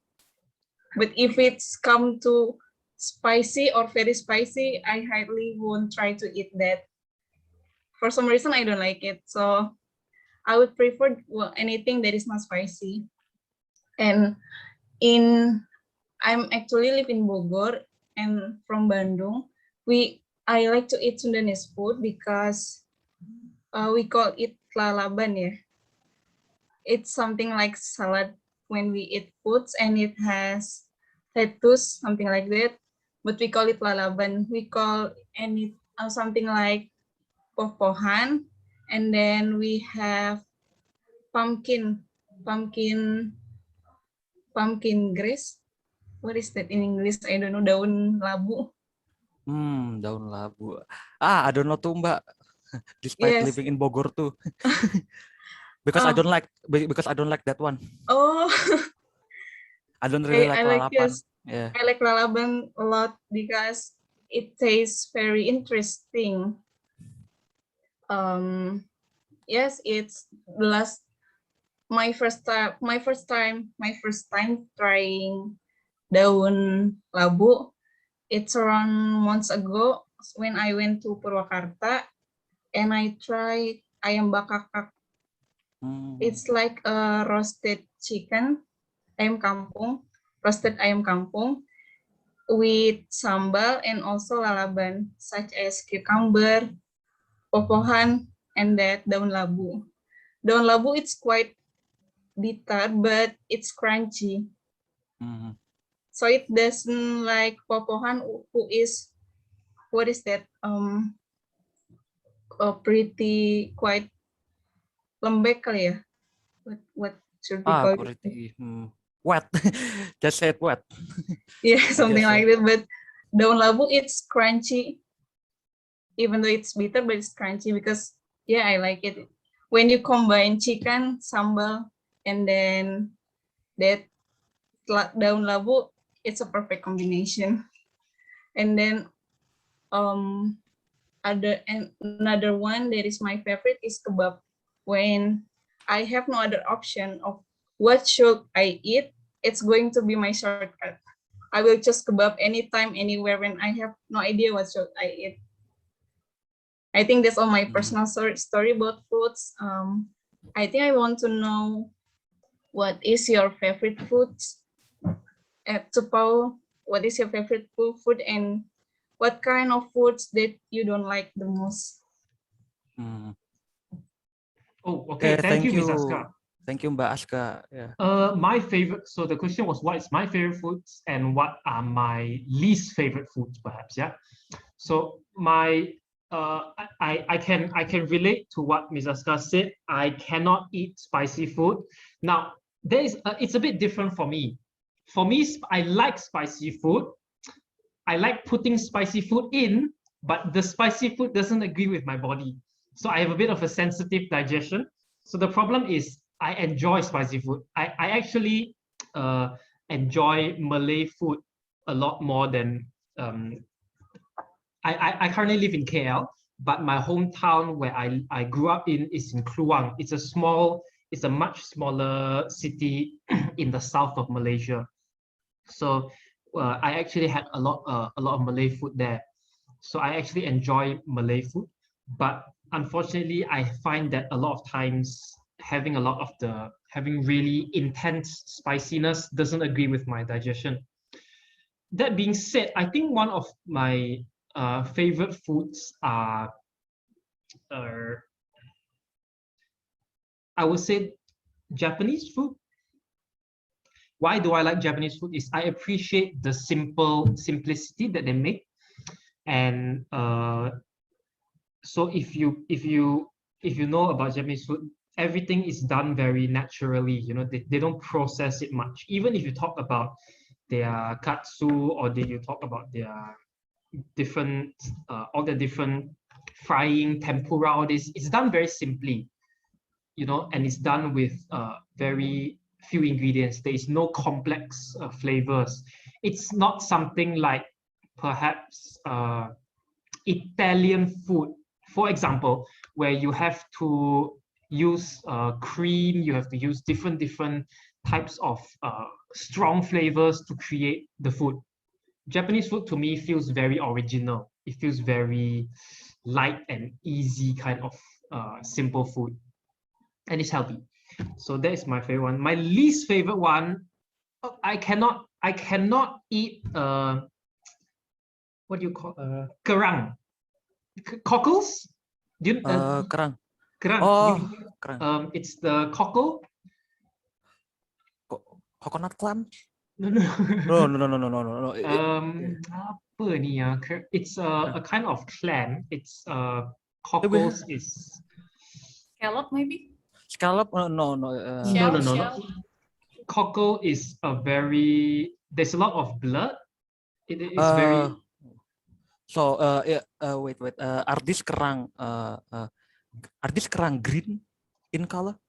But if it's come to spicy or very spicy, I highly won't try to eat that. For some reason, I don't like it. So I would prefer anything that is not spicy. And I'm actually live in Bogor and from Bandung. I like to eat Sundanese food because we call it lalaban, yeah. It's something like salad when we eat foods, and it has lettuce, something like that. But we call it lalaban. We call something like poh-pohan, and then we have pumpkin grass. What is that in English? I don't know. Daun labu. Daun labu. I don't know too, Mbak. Despite Yes. living in Bogor too. because I don't like that one. Oh, I don't really like I like lalapan. this. Yeah. I like lalaban a lot because it tastes very interesting. Yes, it's the last my first time trying daun labu. It's around months ago when I went to Purwakarta and I tried ayam bakakak. It's like a roasted chicken, roasted ayam kampung with sambal and also lalaban such as cucumber, popohan, and that daun labu. Daun labu it's quite bitter, but it's crunchy. So it doesn't like popohan, who is, what is that? Pretty quite lembek kali ya. What should we call it? Pretty wet. Just say it wet. Yeah, something guess so. like that. But daun labu it's crunchy, even though it's bitter, but it's crunchy because Yeah, I like it. When you combine chicken, sambal, and then that daun labu, it's a perfect combination. And then another one that is my favorite is kebab. When I have no other option of what should I eat, it's going to be my shortcut. I will choose kebab anytime, anywhere when I have no idea what should I eat. I think that's all my personal story about foods. I think I want to know what is your favorite foods at Tupau? What is your favorite food and what kind of foods that you don't like the most? Hmm. Oh, okay. Thank you, Miss Aska. Thank you, Mbak Aska. Yeah. My favorite. So the question was, what is my favorite foods and what are my least favorite foods, perhaps? Yeah. So my I can relate to what Ms. Aska said. I cannot eat spicy food. Now it's a bit different for me. For me, I like spicy food. I like putting spicy food in, but the spicy food doesn't agree with my body. So I have a bit of a sensitive digestion. So the problem is I enjoy spicy food. I actually enjoy Malay food a lot more than I currently live in KL, but my hometown where I grew up in is in Kluang. It's a much smaller city in the south of Malaysia. So I actually had a lot of Malay food there. So I actually enjoy Malay food, but unfortunately, I find that a lot of times having really intense spiciness doesn't agree with my digestion. That being said, I think one of my favorite foods are, I would say, Japanese food. Why do I like Japanese food? Is I appreciate the simplicity that they make, and so if you know about Japanese food, everything is done very naturally. You know, they don't process it much. Even if you talk about their katsu or you talk about their different all the different frying, tempura, all this, it's done very simply, you know, and it's done with very few ingredients. There is no complex flavors. It's not something like perhaps Italian food, for example, where you have to use cream, you have to use different types of strong flavors to create the food. Japanese food to me feels very original. It feels very light and easy kind of simple food, and it's healthy. So that is my favorite one. My least favorite one, I cannot eat what do you call kerang, cockles. Do you Kerang. kerang? Oh, kerang. It's the cockle. Coconut clam? No, no. No, no, no, no, no, no, no. Apa ni ya? It's a kind of clam. It's cockles is Scallop maybe? Scallop? No, no. Shell, no. shell. Cockle is a very, there's a lot of blood. It is very. So yeah, wait. Are these kerang? Are these kerang green in color?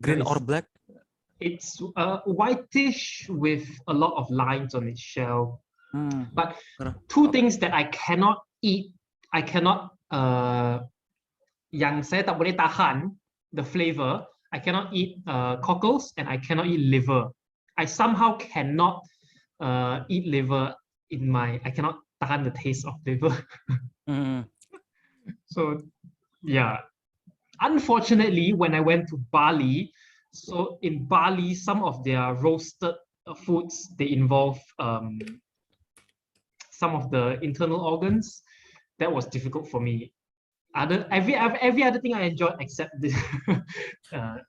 Green or black? It's whitish with a lot of lines on its shell. But two things that I cannot eat, I cannot yang saya tak boleh tahan the flavor. I cannot eat cockles and I cannot eat liver. I somehow cannot eat liver I cannot tahan the taste of liver. So yeah, unfortunately, when I went to Bali, so in Bali, some of their roasted foods, they involve some of the internal organs. That was difficult for me. Every other thing I enjoyed except this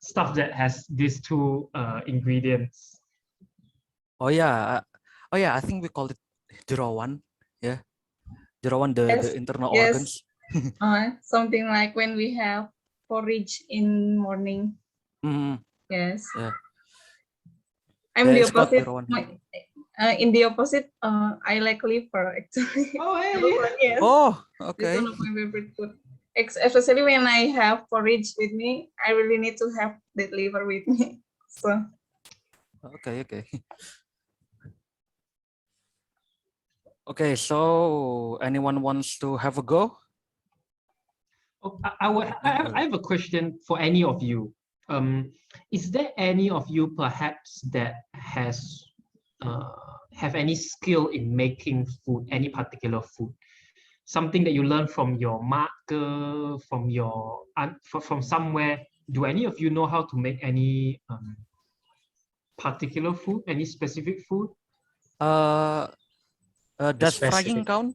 stuff that has these two ingredients. Oh yeah, I think we call it jerawan. Yeah, jerawan, the internal organs. Something like when we have porridge in morning. Yes. Yeah. I'm the opposite. In the opposite, I like liver actually. Oh, hey. Yes. Oh, okay. It's one of my favorite food. Especially when I have porridge with me, I really need to have the liver with me. So Okay, okay. Okay, so anyone wants to have a go? Oh, I have a question for any of you. Is there any of you perhaps that have any skill in making food, any particular food? Something that you learn from your marker, from your from somewhere. Do any of you know how to make any particular food, any specific food? Does frying Specific. count?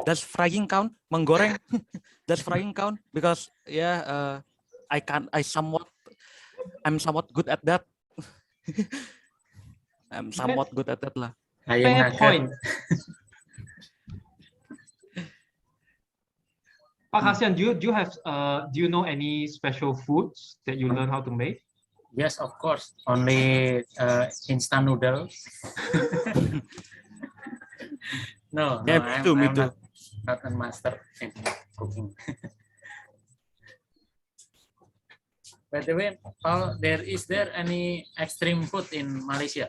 Does frying count? Menggoreng? Does frying count? Because yeah, I'm somewhat good at that. I'm somewhat good at that lah. Ayam Fair nugget. point. Pak Hasian, do you know any special foods that you learn how to make? Yes, of course. Only instant noodles. No, Yeah, me too. I'm not a master in cooking. By the way, Paul, is there any extreme food in Malaysia?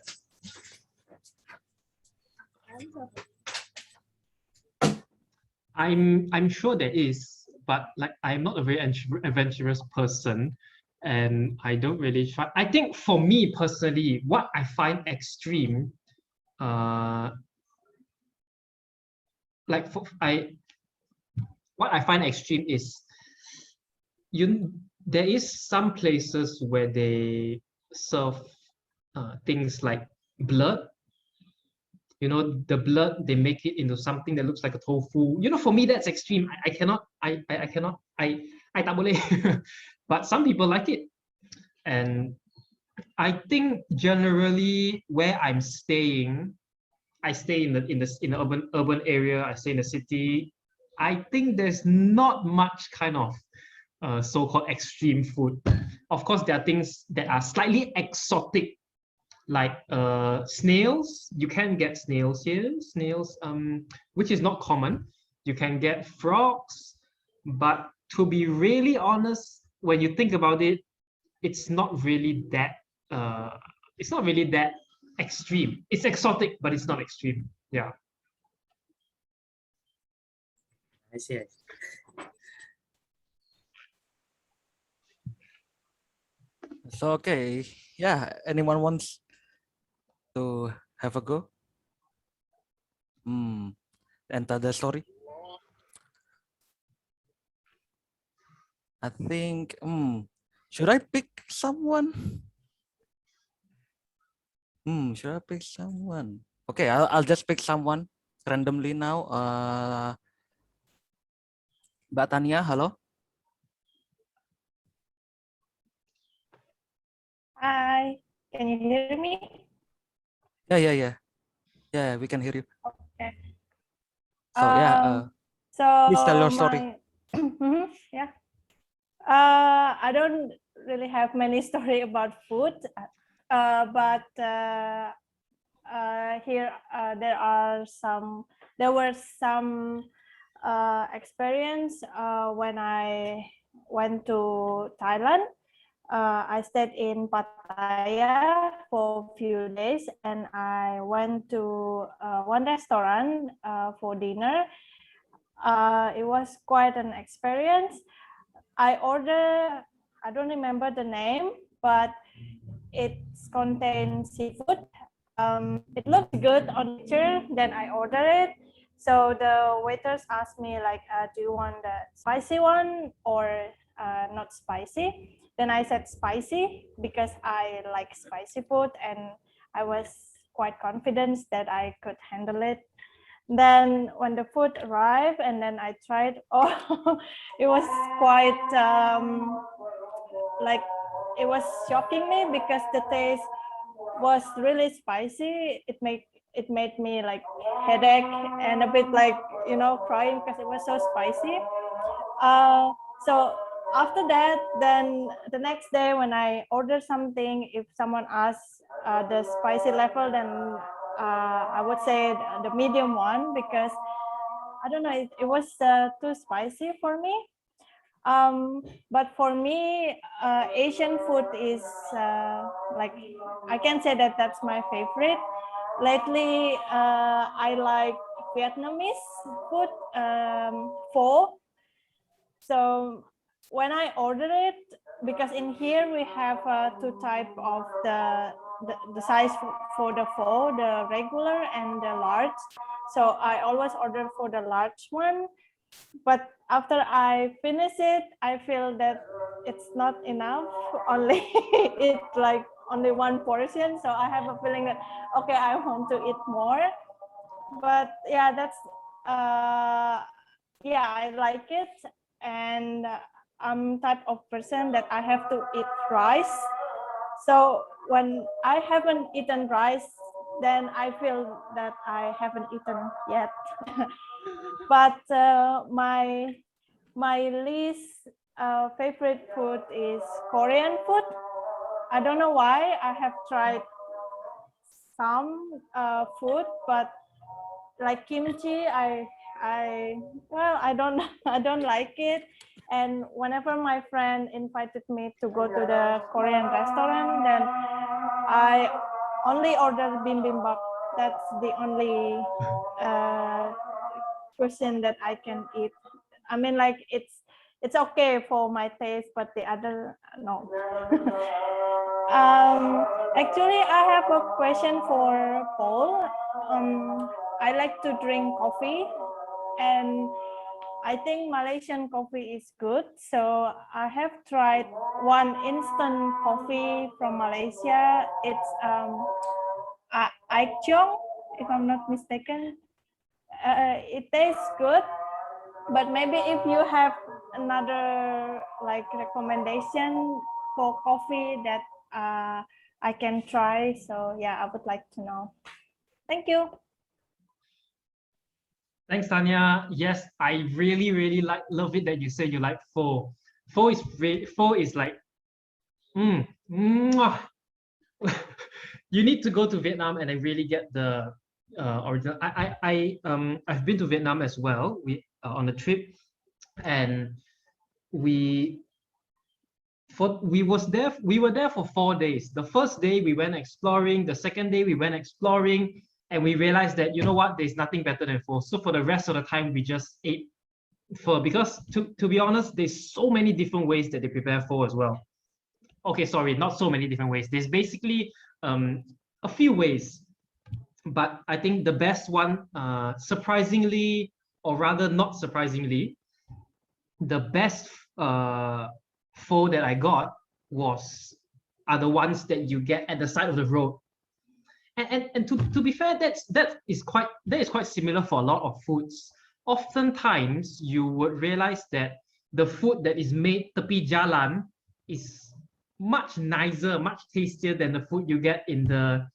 I'm sure there is, but like I'm not a very adventurous person, and I don't really try. I think for me personally, what I find extreme, like what I find extreme is there is some places where they serve things like blood. You know, the blood, they make it into something that looks like a tofu. You know, for me that's extreme. I cannot, I cannot, I tak boleh. But some people like it. And I think generally where I'm staying, I stay in the urban area, I stay in the city. I think there's not much kind of so-called extreme food. Of course, there are things that are slightly exotic, like snails. You can get snails here, which is not common. You can get frogs, but to be really honest, when you think about it, it's not really that extreme. It's exotic, but it's not extreme. Yeah. I see. So okay, yeah. Anyone wants to have a go? Enter the story. I think. Should I pick someone? Should I pick someone? Okay, I'll just pick someone randomly now. Mbak Tania, halo. Hi, can you hear me? Yeah, we can hear you. Okay. So yeah, So please tell your story. yeah. I don't really have many story about food, but here there were some experience when I went to Thailand. I stayed in Pattaya for a few days, and I went to one restaurant for dinner. It was quite an experience. I don't remember the name, but it contains seafood. It looked good on picture, then I ordered it. So the waiters asked me like, do you want the spicy one or not spicy? Then I said spicy because I like spicy food and I was quite confident that I could handle it. Then when the food arrived and then I tried, it was quite like it was shocking me because the taste was really spicy. It made me like headache and a bit like crying because it was so spicy. So after that, then the next day when I order something, if someone asks the spicy level, then I would say the medium one because I don't know, it was too spicy for me. But for me, Asian food is like, I can say that that's my favorite. Lately, I like Vietnamese food, pho. So when I ordered it, because in here we have two type of the size for the pho, the regular and the large. So I always order for the large one, but after I finish it, I feel that it's not enough. Only it's like only one portion. So I have a feeling that okay, I want to eat more. But yeah, that's yeah, I like it, and I'm type of person that I have to eat rice. So when I haven't eaten rice, then I feel that I haven't eaten yet. But my least favorite food is Korean food. I don't know why. I have tried some food, but like kimchi, I don't I don't like it. And whenever my friend invited me to go to the Korean restaurant, then I only order bibimbap. That's the only cuisine that I can eat. I mean, like it's okay for my taste, but the other no. Actually, I have a question for Paul. I like to drink coffee, and I think Malaysian coffee is good. So I have tried one instant coffee from Malaysia. It's Aichong, if I'm not mistaken. It tastes good, but maybe if you have another like recommendation for coffee that I can try, so yeah, I would like to know. Thank you. Thanks, Tanya. Yes, I really love it that you say you like pho. Pho is like, mwah. You need to go to Vietnam and I really get the original. I've been to Vietnam as well. We on a trip, and we were there for 4 days. The first day we went exploring. The second day we went exploring, and we realized that, you know what, there's nothing better than pho. So for the rest of the time, we just ate pho, because to be honest, there's so many different ways that they prepare pho as well. Okay, sorry, not so many different ways. There's basically a few ways, but I think the best one, surprisingly, or rather not surprisingly, the best pho that I got are the ones that you get at the side of the road. And to be fair, that is quite similar for a lot of foods. Oftentimes, you would realize that the food that is made tepi jalan is much nicer, much tastier than the food you get in the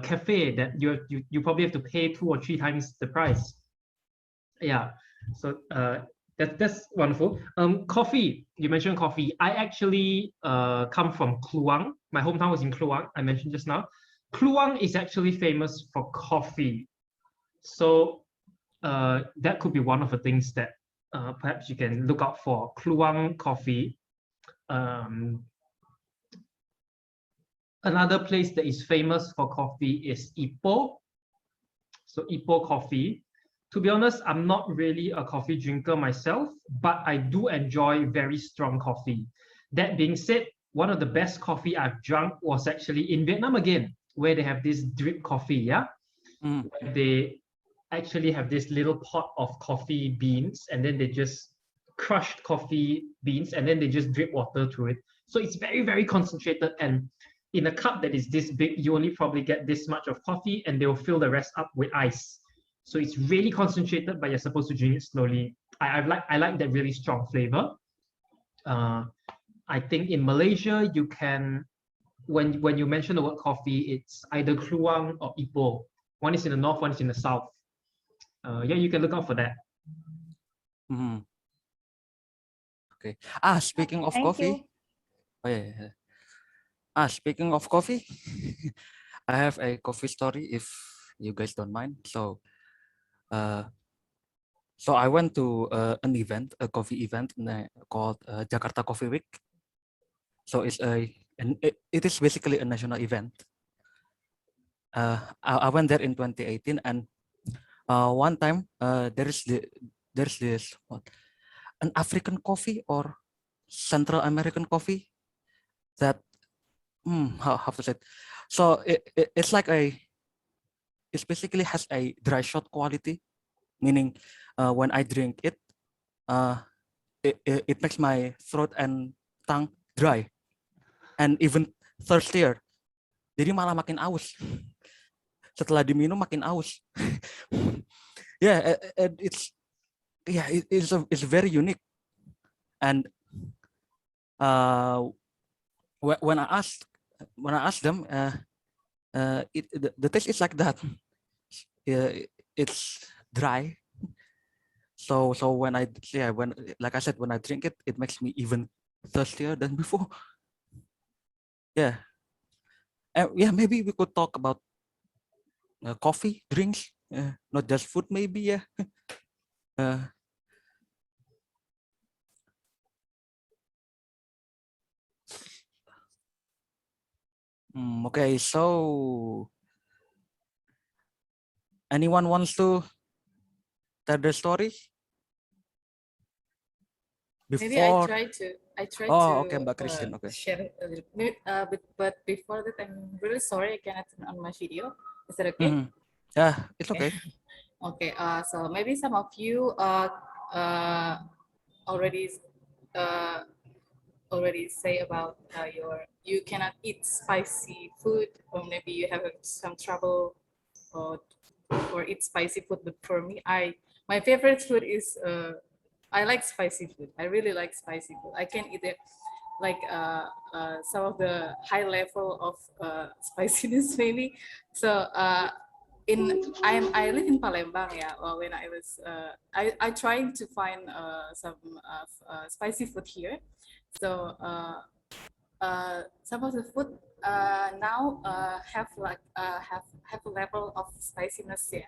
cafe that you probably have to pay 2 or 3 times the price. Yeah, so that's wonderful. Coffee, you mentioned coffee. I actually come from Kluang. My hometown was in Kluang, I mentioned just now. Kluang is actually famous for coffee. So that could be one of the things that perhaps you can look out for. Kluang coffee. Another place that is famous for coffee is Ipoh. So Ipoh coffee. To be honest, I'm not really a coffee drinker myself, but I do enjoy very strong coffee. That being said, one of the best coffee I've drunk was actually in Vietnam again, where they have this drip coffee, yeah? They actually have this little pot of coffee beans, and then they just crushed coffee beans, and then they just drip water through it. So it's very concentrated, and in a cup that is this big, you only probably get this much of coffee, and they'll fill the rest up with ice. So it's really concentrated, but you're supposed to drink it slowly. I like that really strong flavor. I think in Malaysia, you can, when you mention the word coffee, it's either Kluang or Ipoh. One is in the north, one is in the south. Yeah, you can look out for that. Okay. Speaking of Thank coffee. you. Oh yeah. Speaking of coffee, I have a coffee story if you guys don't mind. So, So I went to an event, a coffee event called Jakarta Coffee Week. So it is basically a national event. I went there in 2018, and one time there's this an African coffee or Central American coffee that how to say it? So it's like it basically has a dry shot quality, meaning when I drink it, it makes my throat and tongue dry and even thirstier. Jadi malah makin aus. Setelah diminum makin aus. Yeah, it's very unique. And when I asked them, the taste is like that. It's dry. So when like I said, when I drink it, it makes me even thirstier than before. Yeah. Yeah, maybe we could talk about coffee, drinks, not just food, maybe. Yeah. Okay, so anyone wants to tell the story? Before... Maybe I try to. Okay, Mbak Christine. Okay. Share a little bit. But before that, I'm really sorry I cannot turn on my video. Is that okay? Yeah, it's okay. Okay. So maybe some of you already say about you cannot eat spicy food, or maybe you have some trouble or eat spicy food. But for me, my favorite food is I like spicy food. I really like spicy food. I can eat it like some of the high level of spiciness maybe. So I live in Palembang. Yeah. When I was I trying to find some spicy food here. So some of the food now have like have a level of spiciness. Yeah.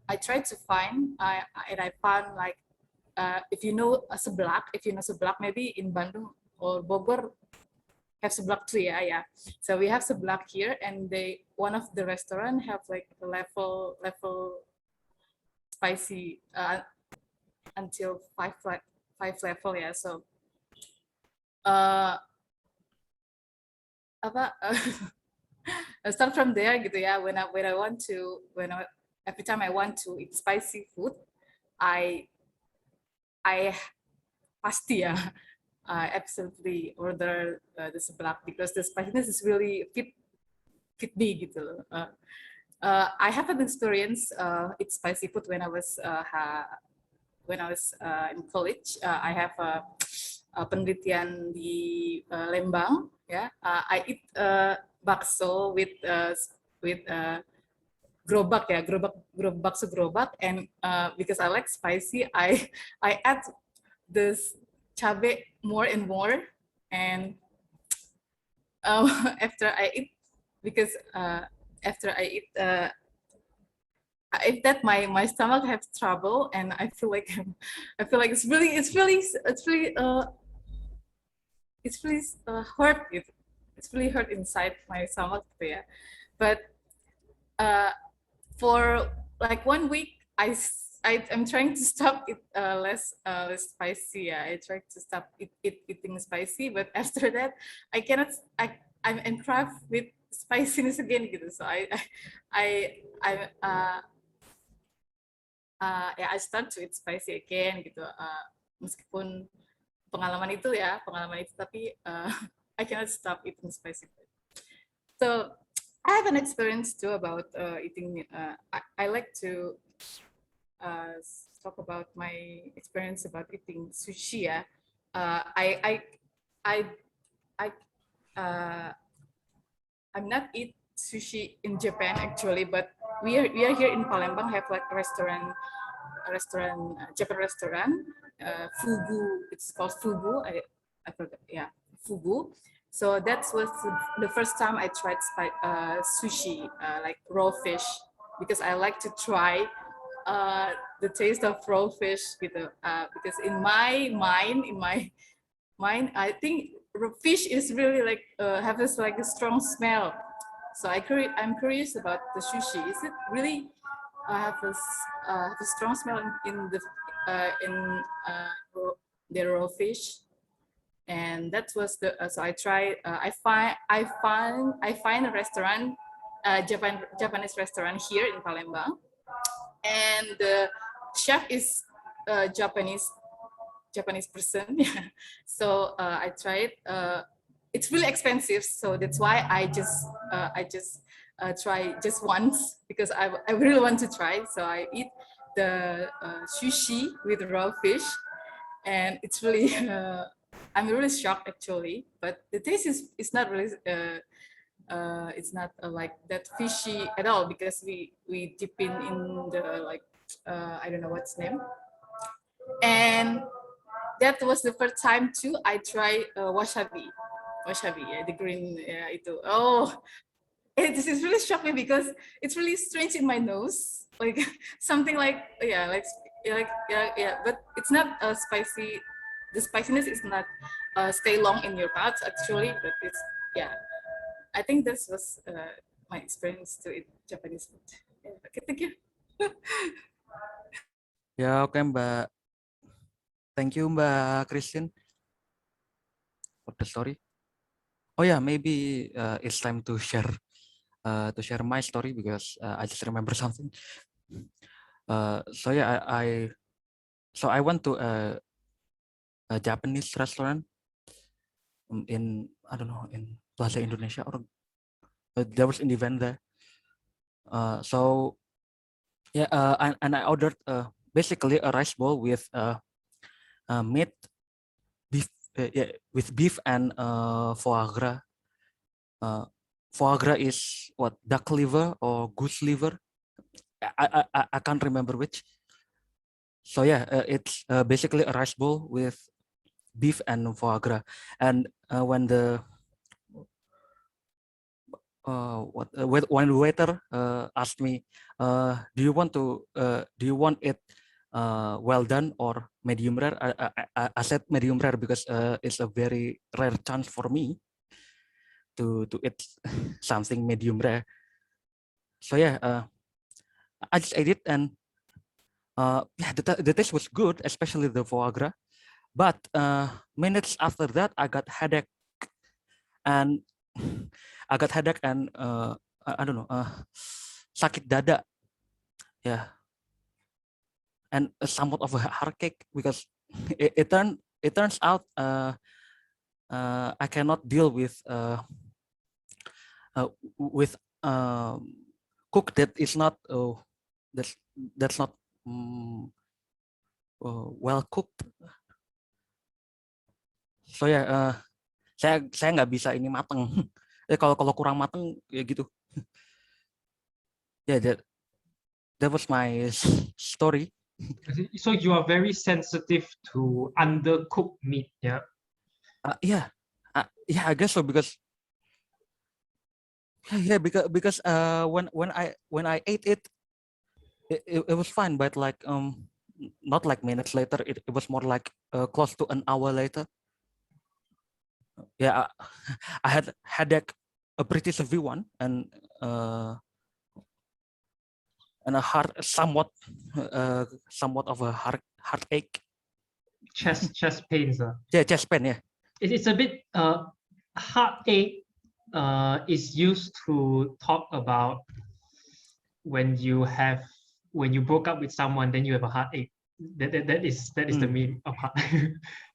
I tried to find and I found like if you know seblak, maybe in Bandung or Bogor have seblak too. Yeah. So we have seblak here, and one of the restaurant have like a level spicy until five level. Yeah. So start from there gitu ya. Every time I want to eat spicy food, I pasti ya, I absolutely order the seblak because the spiciness is really fit me gitu loh. I have an experience eat spicy food when I was in college. I have a penelitian di Lembang. Yeah, I eat bakso with gerobak, ya, bakso gerobak, and because I like spicy, I add this cabe more and more, and after I eat, because after I eat, if that my stomach has trouble, and I feel like it's really hurt. It's really hurt inside my stomach there, but for like 1 week, I'm trying to stop it less spicy. Yeah, I try to stop eating spicy, but after that, I cannot. I'm craft with spiciness again gitu. So I start to eat spicy again gitu. Meskipun pengalaman itu, tapi I cannot stop eating spicy food. So I have an experience too about eating. I like to talk about my experience about eating sushi. Yeah, I'm not eat sushi in Japan actually, but we are here in Palembang, have like a restaurant, Japan restaurant, Fugu. It's called Fugu. I forgot. Yeah, Fugu. So that was the first time I tried sushi, like raw fish, because I like to try the taste of raw fish gitu. Because in my mind, I think fish is really like have this like a strong smell. So I'm curious about the sushi. Is it really have a strong smell in the raw fish? And that was the so I tried. I find a restaurant, Japanese restaurant here in Palembang, and the chef is Japanese person. So I tried. It's really expensive, so that's why I just try just once because I really want to try. So I eat the sushi with raw fish, and it's really I'm really shocked actually. But the taste is not really it's not like that fishy at all because we dip in the like I don't know what's name. And that was the first time too I tried wasabi, yeah, the green itu. Oh, this is really shocking because it's really strange in my nose, like something like but it's not spicy. The spiciness is not stay long in your mouth actually, but it's yeah. I think this was my experience to eat Japanese food. Yeah, okay, thank you. Ya, oke Mbak. Thank you Mbak Christine for the story. Oh yeah, maybe it's time to share my story because I just remember something. So yeah, I went to a Japanese restaurant in I don't know in Plaza Indonesia or there was an event there. So yeah, and I ordered basically a rice bowl with meat, beef, yeah, with beef and foie gras. Foie gras is what, duck liver or goose liver? I can't remember which. So yeah, it's basically a rice bowl with beef and foie gras. And when the when the waiter asked me, do you want it well done or medium rare? I said medium rare because it's a very rare chance for me to eat something medium rare. So yeah, I just ate it and yeah, the taste was good, especially the foie gras. But minutes after that, I got headache and I don't know, sakit dada, yeah, and somewhat of a heartache because it turns out I cannot deal with with cook that is not that's not well cooked. So ya saya nggak bisa ini mateng. Kalau kurang mateng ya gitu. Yeah, that was my story. So you are very sensitive to undercooked meat, yeah? Yeah, I guess so because because when I ate it, it was fine, but like not like minutes later, it was more like close to an hour later. Yeah, I had headache, a pretty severe one, and a heart somewhat of a heartache. Chest pains. Yeah, chest pain. Yeah. It's a bit heartache is used to talk about when you broke up with someone, then you have a heartache. That is the meaning of heart.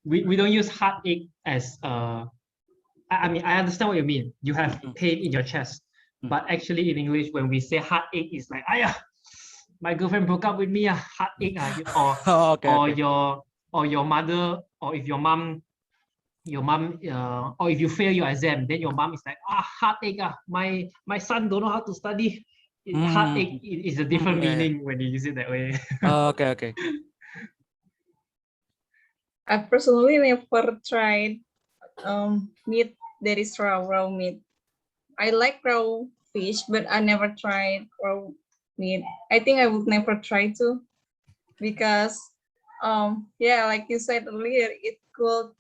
we don't use heartache as I mean, I understand what you mean. You have pain in your chest, but actually in English, when we say heartache, it's like, "Ayah, my girlfriend broke up with me, heartache," or okay. or your mother, or if your mom, or if you fail your exam, then your mom is like, heartache, my son don't know how to study. Heartache is a different meaning when you use it that way. Okay. I personally never tried meat that is raw meat. I like raw fish, but I never tried meat. I think I would never try to, because yeah, like you said earlier, it could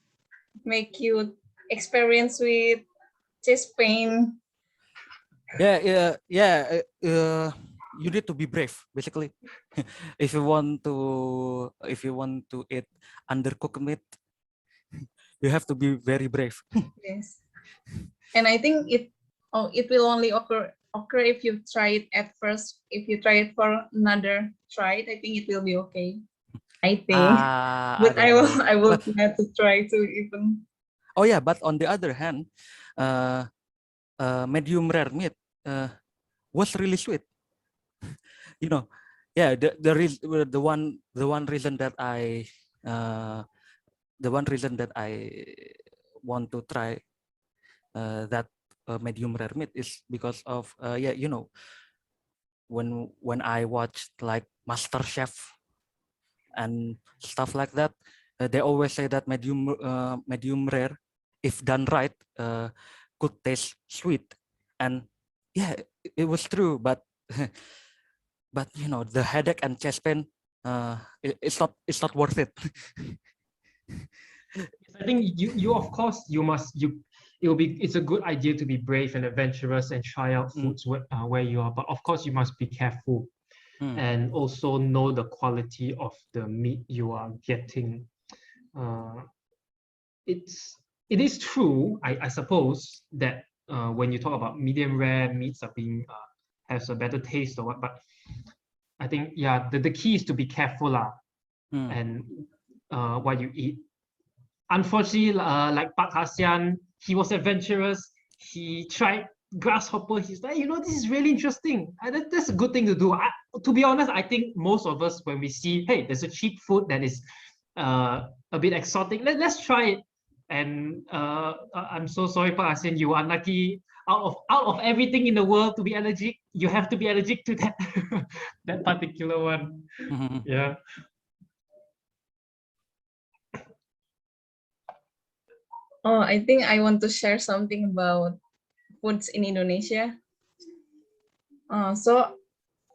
make you experience with chest pain. You need to be brave, basically. if you want to eat undercooked meat, you have to be very brave. Yes, and I think it will only occur if you try it at first. If you try it for another try it, I think it will be okay. I think, I but don't know. I will But have to try to even. oh yeah, but on the other hand, uh, medium rare meat was really sweet. You know, yeah. The one reason that uh, I want to try that medium rare meat is because of when I watched like Master Chef and stuff like that, they always say that medium rare, if done right, could taste sweet, and yeah, it was true. But but the headache and chest pain, it's not worth it. I think you of course it's a good idea to be brave and adventurous and try out foods where you are, but of course you must be careful and also know the quality of the meat you are getting. It is true, I suppose, that when you talk about medium rare meats are being has a better taste or what, but I think the key is to be careful and what you eat. Unfortunately, like Pak Hasian, he was adventurous. He tried grasshopper. He's like, this is really interesting. That's a good thing to do. To be honest, I think most of us, when we see, hey, there's a cheap food that is a bit exotic, let's try it. And I'm so sorry, Pak Hasian, you are unlucky. Out of everything in the world to be allergic, you have to be allergic to that that particular one. Yeah. Oh, I think I want to share something about foods in Indonesia. So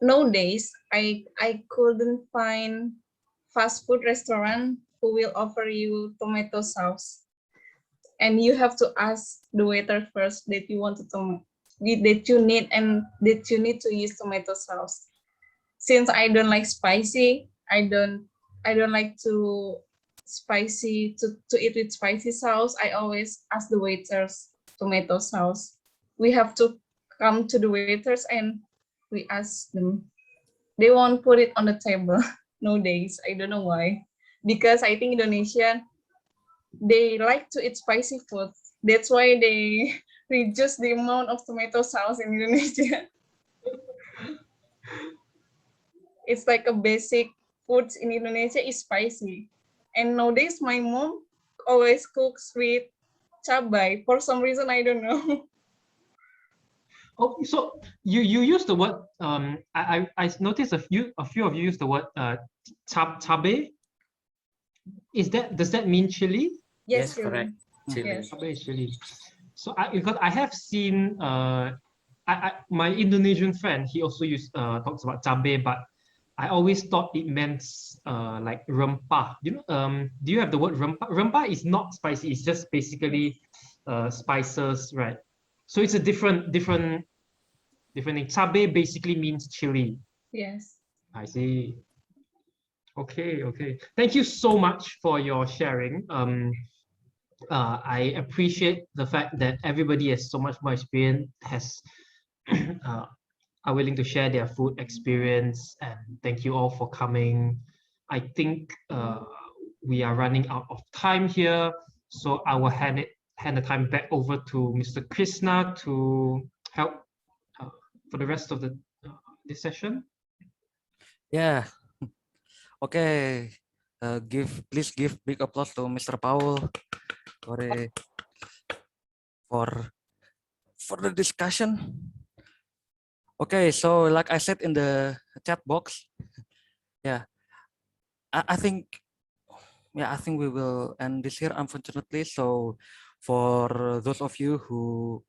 nowadays, I couldn't find fast food restaurant who will offer you tomato sauce, and you have to ask the waiter first that you want that you need and that you need to use tomato sauce. Since I don't like spicy, I don't like to eat with spicy sauce. I always ask the waiters tomato sauce. We have to come to the waiters and we ask them. They won't put it on the table nowadays. I don't know why. Because I think Indonesian, they like to eat spicy food. That's why they reduce the amount of tomato sauce in Indonesia. It's like a basic foods in Indonesia is spicy. And nowadays my mom always cooks with cabai. For some reason, I don't know. Oh, so you use the word I noticed a few of you use the word tabe. Does that mean chili? Yes, Chili. correct. Chili. Yes. Tabe is chili. So because I have seen my Indonesian friend, he also talks about tabe, but I always thought it meant like rempah. Do you have the word rempah? Rempah is not spicy. It's just basically spices, right? So it's a different thing. Tabe basically means chili. Yes. I see. Okay. Thank you so much for your sharing. I appreciate the fact that everybody has so much more experience, are willing to share their food experience, and thank you all for coming. I think we are running out of time here, so I will hand the time back over to Mr. Krishna to help for the rest of this session. Yeah. Okay. Please give big applause to Mr. Paul for the discussion. Okay, so like I said in the chat box, yeah, I think we will end this here, unfortunately. So for those of you who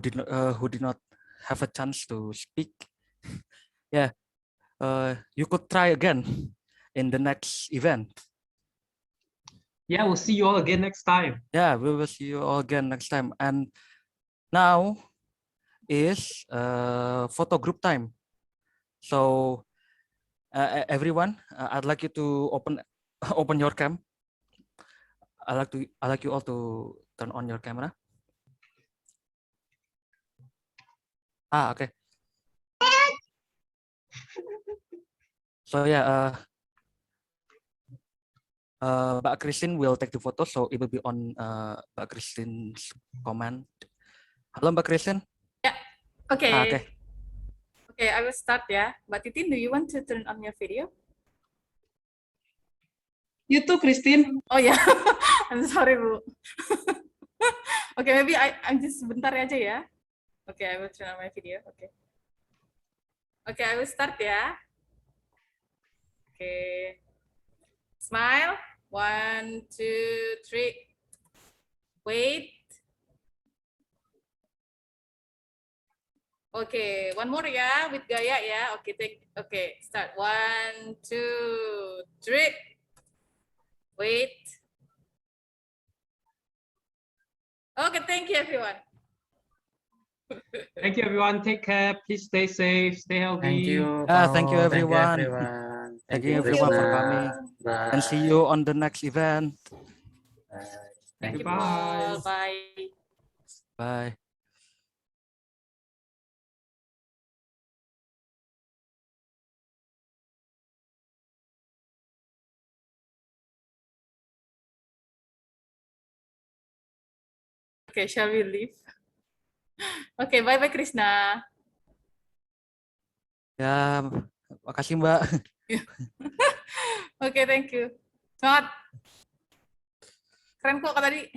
did not have a chance to speak you could try again in the next event. Yeah, we'll see you all again next time. Yeah, we will see you all again next time. And now is photo group time. So everyone, I'd like you to open your cam. I like you all to turn on your camera. Okay. So yeah, Mbak Christine will take the photo, so it will be on Mbak Christine's command. Halo Mbak Christine. Yeah. Okay. Okay. Okay, I will start ya. Mbak Titin, do you want to turn on your video? You too, Christine. Oh ya, I'm sorry Bu. Okay, maybe I'm just sebentar aja ya. Okay, I will turn on my video. Okay. Okay, I will start ya. Okay. Smile. 1, 2, 3. Wait. Okay, one more ya with gaya ya. Okay, okay, start. 1, 2, 3. Wait. Okay, thank you everyone. Thank you, everyone. Take care. Please stay safe. Stay healthy. Thank you. Thank you Paul. everyone. Thank you you everyone for Krishna. coming. Bye. And see you on the next event. Thank you Bye. all. Bye. Bye. Okay, shall we leave? Okay, bye-bye Krishna. Ya, makasih Mbak. Okay, thank you. Semangat. Keren kok tadi.